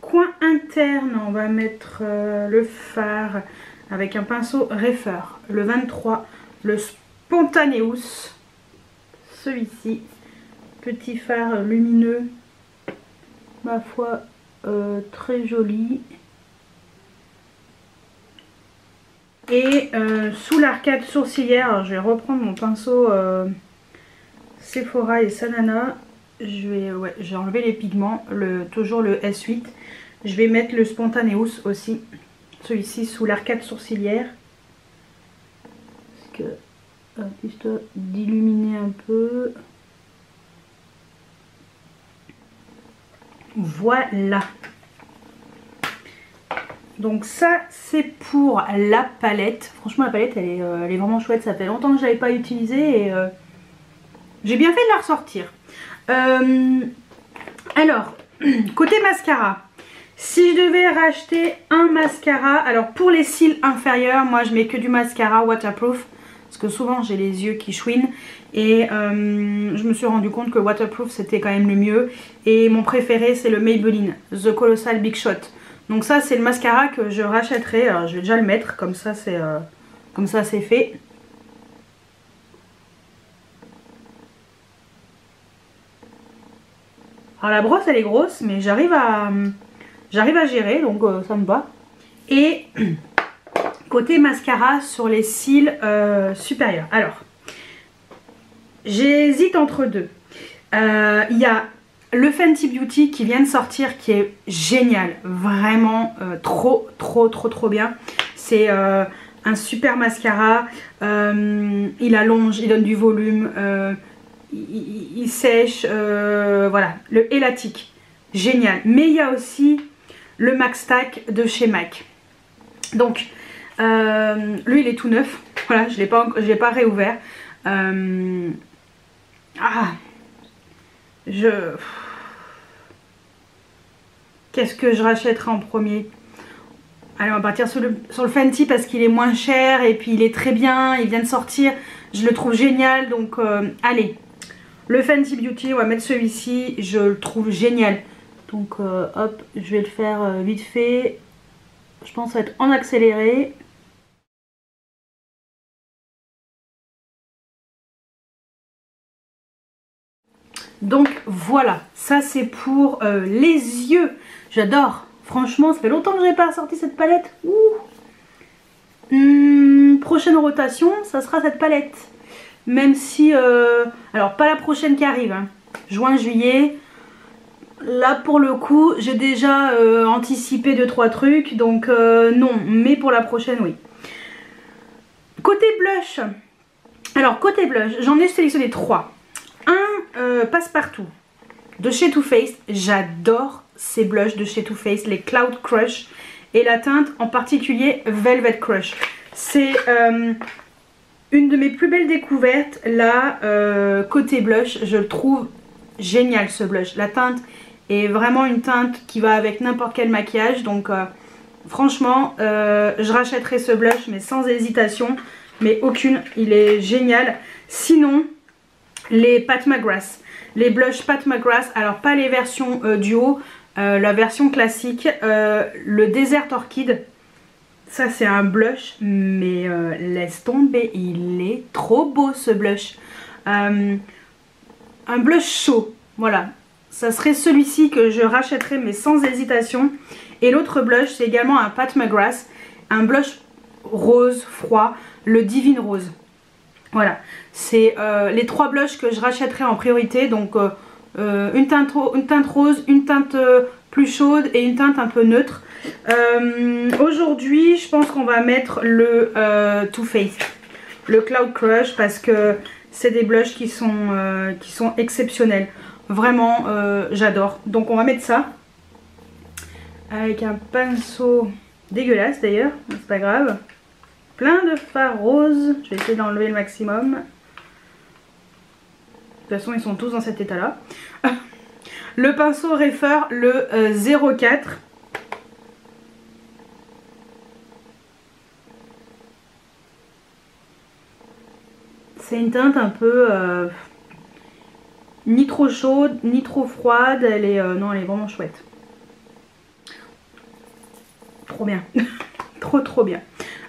Coin interne, on va mettre le fard avec un pinceau Refer, le 23, le Spontaneous, celui-ci, petit fard lumineux, ma foi très joli. Et sous l'arcade sourcilière, alors je vais reprendre mon pinceau Sephora et Sanana. Je vais enlever les pigments, toujours le S8. Je vais mettre le Spontaneous aussi, celui-ci sous l'arcade sourcilière. Parce que, histoire d'illuminer un peu. Voilà. Donc ça c'est pour la palette. Franchement la palette elle est vraiment chouette. Ça fait longtemps que je l'avais pas utilisée et j'ai bien fait de la ressortir. Alors, côté mascara, si je devais racheter un mascara, alors pour les cils inférieurs, moi je mets que du mascara waterproof. Parce que souvent j'ai les yeux qui chouinent. Et je me suis rendu compte que waterproof c'était quand même le mieux. Et mon préféré c'est le Maybelline The Colossal Big Shot. Donc ça c'est le mascara que je rachèterai. Alors je vais déjà le mettre, comme ça c'est fait. Alors la brosse elle est grosse mais j'arrive à gérer, donc ça me va. Et côté mascara sur les cils supérieurs. Alors j'hésite entre deux. Il y a le Fenty Beauty qui vient de sortir qui est génial. Vraiment trop bien. C'est un super mascara. Il allonge, il donne du volume. Il sèche, voilà, le Elatic, génial. Mais il y a aussi le Max Stack de chez MAC. Donc, lui il est tout neuf, voilà, je l'ai pas réouvert. Qu'est-ce que je rachèterai en premier? Allez, on va partir sur le Fenty parce qu'il est moins cher et puis il est très bien, il vient de sortir, je le trouve génial. Donc, allez. Le Fenty Beauty, on va mettre celui-ci, je le trouve génial. Donc hop, je vais le faire vite fait. Je pense que ça va être en accéléré. Donc voilà, ça c'est pour les yeux. J'adore, franchement, ça fait longtemps que je n'ai pas sorti cette palette. Prochaine rotation, ça sera cette palette. Même si, alors pas la prochaine qui arrive, hein. Juin, juillet, là pour le coup j'ai déjà anticipé 2-3 trucs, donc non, mais pour la prochaine oui. Côté blush, alors côté blush, j'en ai sélectionné 3. Un passe-partout de chez Too Faced, j'adore ces blushs de chez Too Faced, les Cloud Crush et la teinte en particulier Velvet Crush. C'est... une de mes plus belles découvertes là, côté blush, je le trouve génial ce blush. La teinte est vraiment une teinte qui va avec n'importe quel maquillage, donc franchement je rachèterai ce blush mais sans hésitation, mais aucune, il est génial. Sinon les Pat McGrath, les blushs Pat McGrath, alors pas les versions duo, la version classique, le Desert Orchid. Ça c'est un blush, mais laisse tomber, il est trop beau ce blush. Un blush chaud, voilà. Ça serait celui-ci que je rachèterais mais sans hésitation. Et l'autre blush c'est également un Pat McGrath, un blush rose froid, le Divine Rose. Voilà, c'est les 3 blushs que je rachèterai en priorité. Donc une teinte rose, une teinte plus chaude et une teinte un peu neutre. Aujourd'hui je pense qu'on va mettre le Too Faced, le Cloud Crush, parce que c'est des blushs qui sont exceptionnels. Vraiment j'adore. Donc on va mettre ça avec un pinceau dégueulasse d'ailleurs, c'est pas grave. Plein de fards roses, je vais essayer d'enlever le maximum. De toute façon ils sont tous dans cet état là. Le pinceau Refer, le 04. C'est une teinte un peu ni trop chaude ni trop froide. Elle est non, elle est vraiment chouette. Trop bien. trop bien.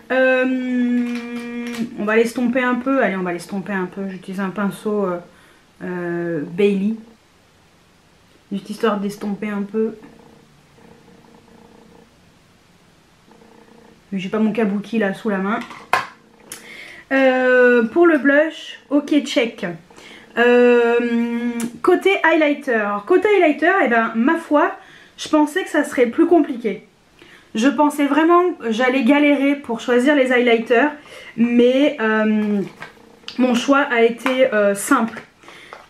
On va l'estomper un peu. Allez, on va l'estomper un peu. J'utilise un pinceau Bailey. Juste histoire d'estomper un peu. J'ai pas mon kabuki là sous la main. Pour le blush, ok, check. Côté highlighter. Côté highlighter, eh ben, ma foi, je pensais que ça serait plus compliqué. Je pensais vraiment que j'allais galérer pour choisir les highlighters, mais mon choix a été simple.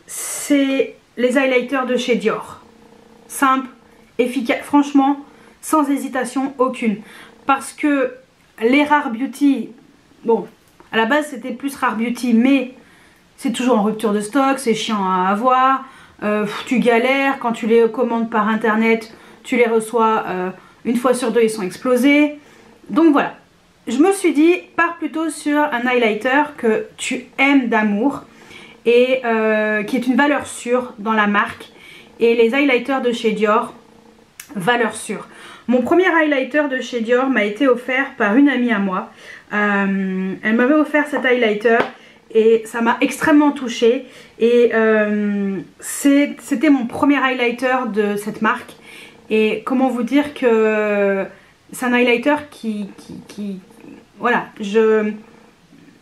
C'est les highlighters de chez Dior. Simple, efficace, franchement, sans hésitation aucune. Parce que les Rare Beauty, bon, à la base c'était plus Rare Beauty, mais c'est toujours en rupture de stock, c'est chiant à avoir. Tu galères, quand tu les commandes par internet, tu les reçois une fois sur 2, ils sont explosés. Donc voilà, je me suis dit, pars plutôt sur un highlighter que tu aimes d'amour et qui est une valeur sûre dans la marque. Et les highlighters de chez Dior, valeur sûre. Mon premier highlighter de chez Dior m'a été offert par une amie à moi. Elle m'avait offert cet highlighter et ça m'a extrêmement touchée. Et c'était mon premier highlighter de cette marque. Et comment vous dire que c'est un highlighter qui voilà,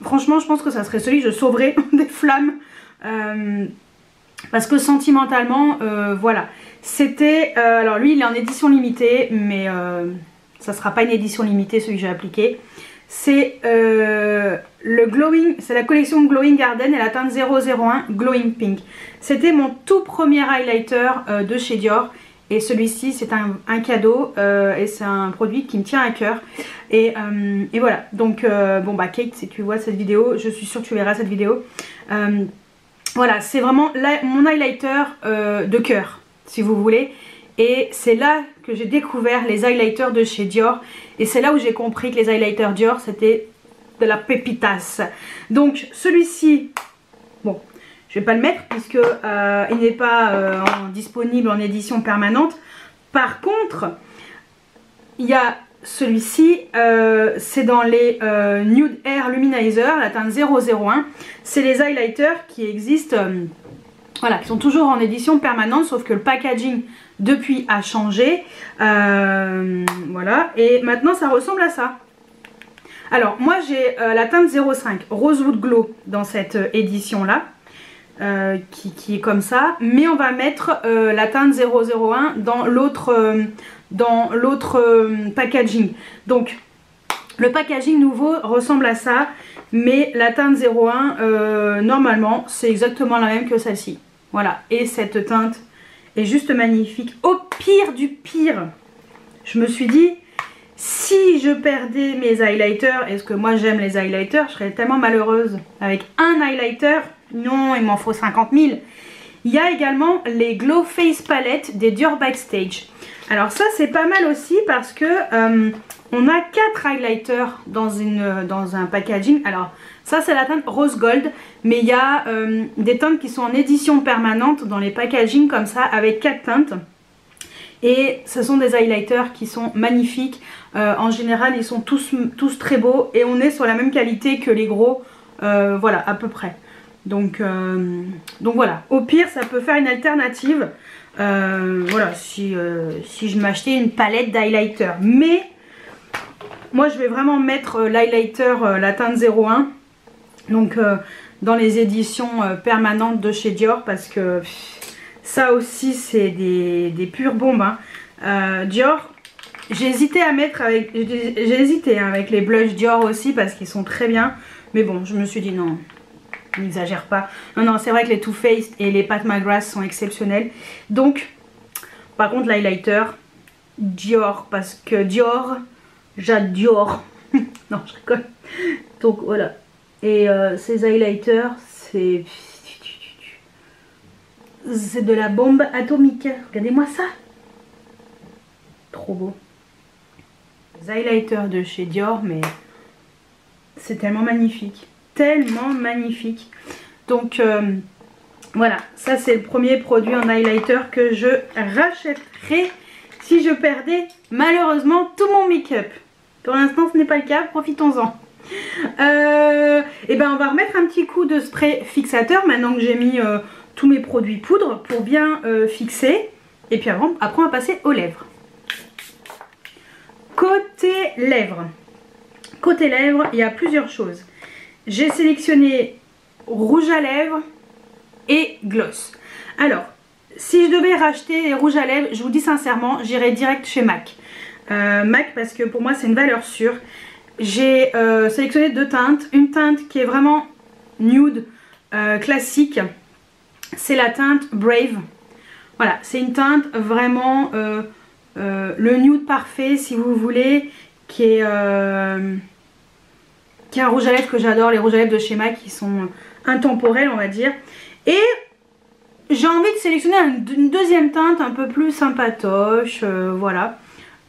franchement je pense que ça serait celui que je sauverais des flammes. Parce que sentimentalement, voilà, c'était, alors lui il est en édition limitée, mais ça sera pas une édition limitée celui que j'ai appliqué. C'est le Glowing, c'est la collection Glowing Garden et la teinte 001 Glowing Pink. C'était mon tout premier highlighter de chez Dior. Et celui-ci c'est un cadeau et c'est un produit qui me tient à cœur. Et voilà, donc bon bah Kate, si tu vois cette vidéo, je suis sûre que tu verras cette vidéo. Voilà, c'est vraiment mon highlighter de cœur, si vous voulez. Et c'est là que j'ai découvert les highlighters de chez Dior. Et c'est là où j'ai compris que les highlighters Dior, c'était de la pépitas. Donc celui-ci, bon, je vais pas le mettre puisque il n'est pas disponible en édition permanente. Par contre, il y a celui-ci, c'est dans les Nude Air Luminizer, la teinte 001. C'est les highlighters qui existent, voilà, qui sont toujours en édition permanente, sauf que le packaging depuis a changé. Voilà, et maintenant ça ressemble à ça. Alors moi j'ai la teinte 05 Rosewood Glow dans cette édition là. Qui est comme ça, mais on va mettre la teinte 001 dans l'autre packaging. Donc le packaging nouveau ressemble à ça, mais la teinte 01 normalement c'est exactement la même que celle-ci. Voilà, et cette teinte est juste magnifique. Au pire du pire, je me suis dit, si je perdais mes highlighters, est-ce que moi j'aime les highlighters, je serais tellement malheureuse avec un highlighter. Non, il m'en faut 50 000. Il y a également les Glow Face Palette des Dior Backstage. Alors ça c'est pas mal aussi parce que on a 4 highlighters dans un packaging. Alors ça c'est la teinte Rose Gold, mais il y a des teintes qui sont en édition permanente dans les packaging comme ça avec 4 teintes. Et ce sont des highlighters qui sont magnifiques. En général ils sont tous très beaux et on est sur la même qualité que les gros, voilà à peu près. Donc voilà, au pire ça peut faire une alternative, voilà, si je m'achetais une palette d'highlighter. Mais moi je vais vraiment mettre l'highlighter, la teinte 01. Donc dans les éditions permanentes de chez Dior parce que ça aussi c'est des pures bombes. Hein. Dior, j'ai hésité à mettre avec, avec les blushs Dior aussi parce qu'ils sont très bien. Mais bon, je me suis dit non, n'exagère pas. Non, c'est vrai que les Too Faced et les Pat McGrath sont exceptionnels. Donc, par contre l'highlighter Dior, parce que Dior, j'adore. Non, je rigole. Donc voilà. Et ces highlighters, c'est de la bombe atomique. Regardez-moi ça. Trop beau. Les highlighters de chez Dior, mais c'est tellement magnifique. Tellement magnifique. Donc voilà, ça c'est le premier produit en highlighter que je rachèterai si je perdais malheureusement tout mon make-up. Pour l'instant ce n'est pas le cas, profitons-en. Et ben on va remettre un petit coup de spray fixateur maintenant que j'ai mis tous mes produits poudre pour bien fixer. Et puis après on va passer aux lèvres. Côté lèvres, il y a plusieurs choses. J'ai sélectionné rouge à lèvres et gloss. Alors, si je devais racheter les rouges à lèvres, je vous dis sincèrement, j'irais direct chez MAC. MAC parce que pour moi c'est une valeur sûre. J'ai sélectionné deux teintes. Une teinte qui est vraiment nude, classique. C'est la teinte Brave. Voilà, c'est une teinte vraiment le nude parfait si vous voulez, qui est un rouge à lèvres que j'adore. Les rouges à lèvres de chez MAC qui sont intemporels on va dire. Et j'ai envie de sélectionner une deuxième teinte un peu plus sympatoche, voilà.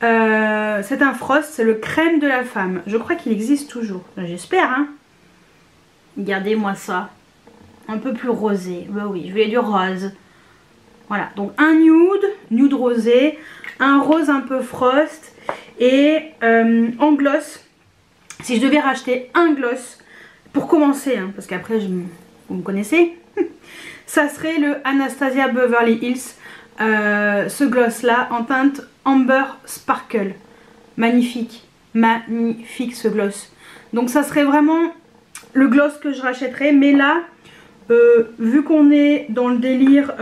C'est un Frost, c'est le crème de la femme. Je crois qu'il existe toujours, j'espère hein. Regardez-moi ça. Un peu plus rosé, bah oui, je voulais du rose. Voilà, donc un nude rosé, un rose un peu Frost. Et en gloss, si je devais racheter un gloss, pour commencer, hein, parce qu'après vous me connaissez, ça serait le Anastasia Beverly Hills. Ce gloss là en teinte Amber Sparkle. Magnifique, magnifique ce gloss. Donc ça serait vraiment le gloss que je rachèterais. Mais là, vu qu'on est dans le délire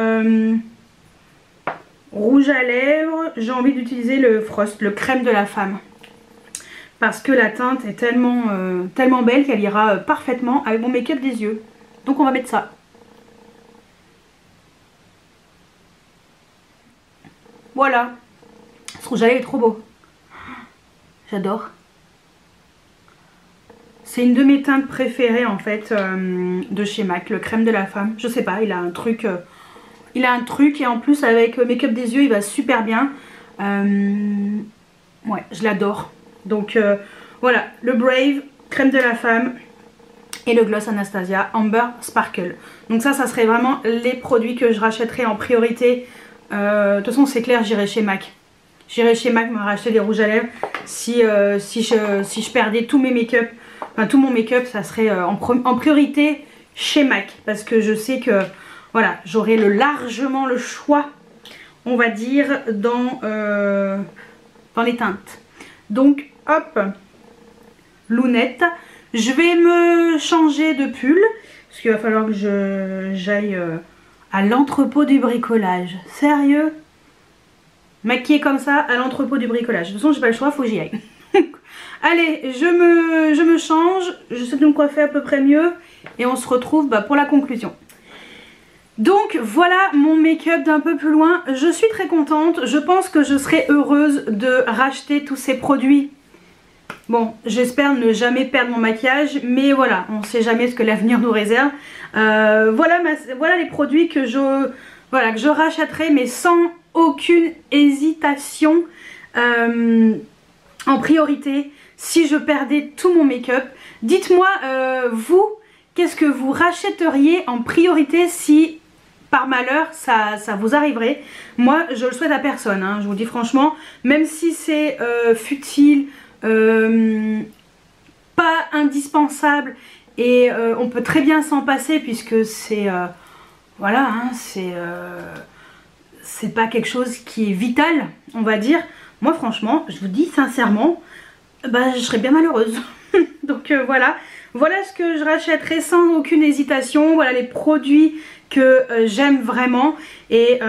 rouge à lèvres, j'ai envie d'utiliser le Frost, le crème de la femme. Parce que la teinte est tellement, tellement belle qu'elle ira parfaitement avec mon make-up des yeux. Donc on va mettre ça. Voilà. Ce rouge à lèvres est trop beau. J'adore. C'est une de mes teintes préférées en fait de chez MAC, le crème de la femme. Je sais pas, il a un truc et en plus avec le make-up des yeux il va super bien. Ouais, je l'adore. Donc voilà, le Brave, crème de la femme et le gloss Anastasia Amber Sparkle. Donc ça serait vraiment les produits que je rachèterais en priorité. De toute façon c'est clair, j'irai chez MAC. J'irai chez MAC me racheter des rouges à lèvres si je perdais tous mes make-up. Enfin tout mon make-up ça serait en priorité chez MAC. Parce que je sais que voilà, j'aurai largement le choix, on va dire, dans les teintes. Donc hop, lunette. Je vais me changer de pull. Parce qu'il va falloir que j'aille à l'entrepôt du bricolage. Sérieux? Maquillée comme ça à l'entrepôt du bricolage. De toute façon j'ai pas le choix, faut que j'y aille. Allez, je me change. Je sais de me coiffer à peu près mieux. Et on se retrouve pour la conclusion. Donc voilà mon make-up d'un peu plus loin. Je suis très contente. Je pense que je serai heureuse de racheter tous ces produits. Bon, j'espère ne jamais perdre mon maquillage. Mais voilà, on ne sait jamais ce que l'avenir nous réserve. Voilà les produits que je rachèterai, mais sans aucune hésitation en priorité si je perdais tout mon make-up. Dites-moi, vous, qu'est-ce que vous rachèteriez en priorité si par malheur ça vous arriverait? Moi je le souhaite à personne hein, je vous dis franchement, même si c'est futile, pas indispensable et on peut très bien s'en passer puisque c'est voilà hein, c'est pas quelque chose qui est vital on va dire. Moi franchement je vous dis sincèrement je serais bien malheureuse. Donc Donc voilà, voilà ce que je rachèterai sans aucune hésitation. Voilà les produits que j'aime vraiment. Et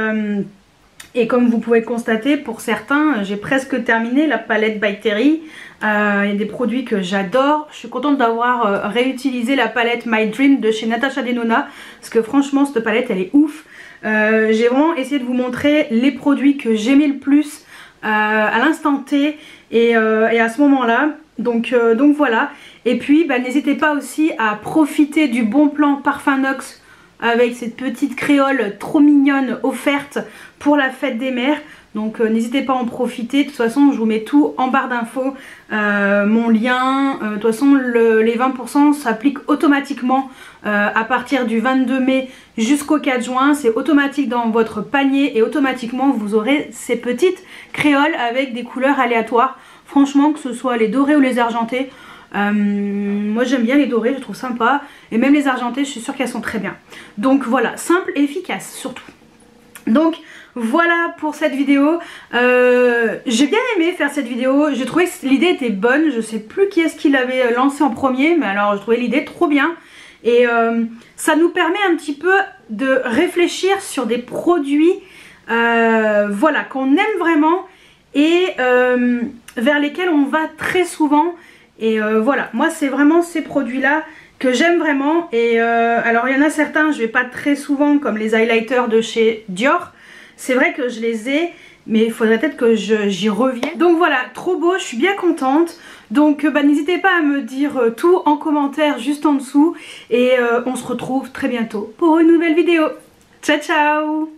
comme vous pouvez le constater, pour certains, j'ai presque terminé la palette by Terry. Il y a des produits que j'adore. Je suis contente d'avoir réutilisé la palette My Dream de chez Natasha Denona. Parce que franchement, cette palette, elle est ouf. J'ai vraiment essayé de vous montrer les produits que j'aimais le plus à l'instant T et à ce moment-là. Donc voilà. Et puis, bah, n'hésitez pas aussi à profiter du bon plan Parfum Nox avec cette petite créole trop mignonne offerte pour la fête des mères. Donc n'hésitez pas à en profiter. De toute façon je vous mets tout en barre d'infos, mon lien. De toute façon les 20% s'appliquent automatiquement à partir du 22 mai jusqu'au 4 juin. C'est automatique dans votre panier et automatiquement vous aurez ces petites créoles avec des couleurs aléatoires. Franchement, que ce soit les dorés ou les argentés, moi j'aime bien les dorés, je trouve sympa. Et même les argentés, je suis sûre qu'elles sont très bien. Donc voilà, simple et efficace surtout. Donc voilà pour cette vidéo. J'ai bien aimé faire cette vidéo. J'ai trouvé que l'idée était bonne. Je sais plus qui est-ce qui l'avait lancé en premier, mais alors je trouvais l'idée trop bien. Et ça nous permet un petit peu de réfléchir sur des produits voilà, qu'on aime vraiment et vers lesquels on va très souvent. Et voilà, moi c'est vraiment ces produits là que j'aime vraiment. Et alors il y en a certains je vais pas très souvent, comme les highlighters de chez Dior. C'est vrai que je les ai, mais il faudrait peut-être que j'y revienne. Donc voilà, trop beau, je suis bien contente. Donc bah, n'hésitez pas à me dire tout en commentaire juste en dessous. Et on se retrouve très bientôt pour une nouvelle vidéo. Ciao ciao.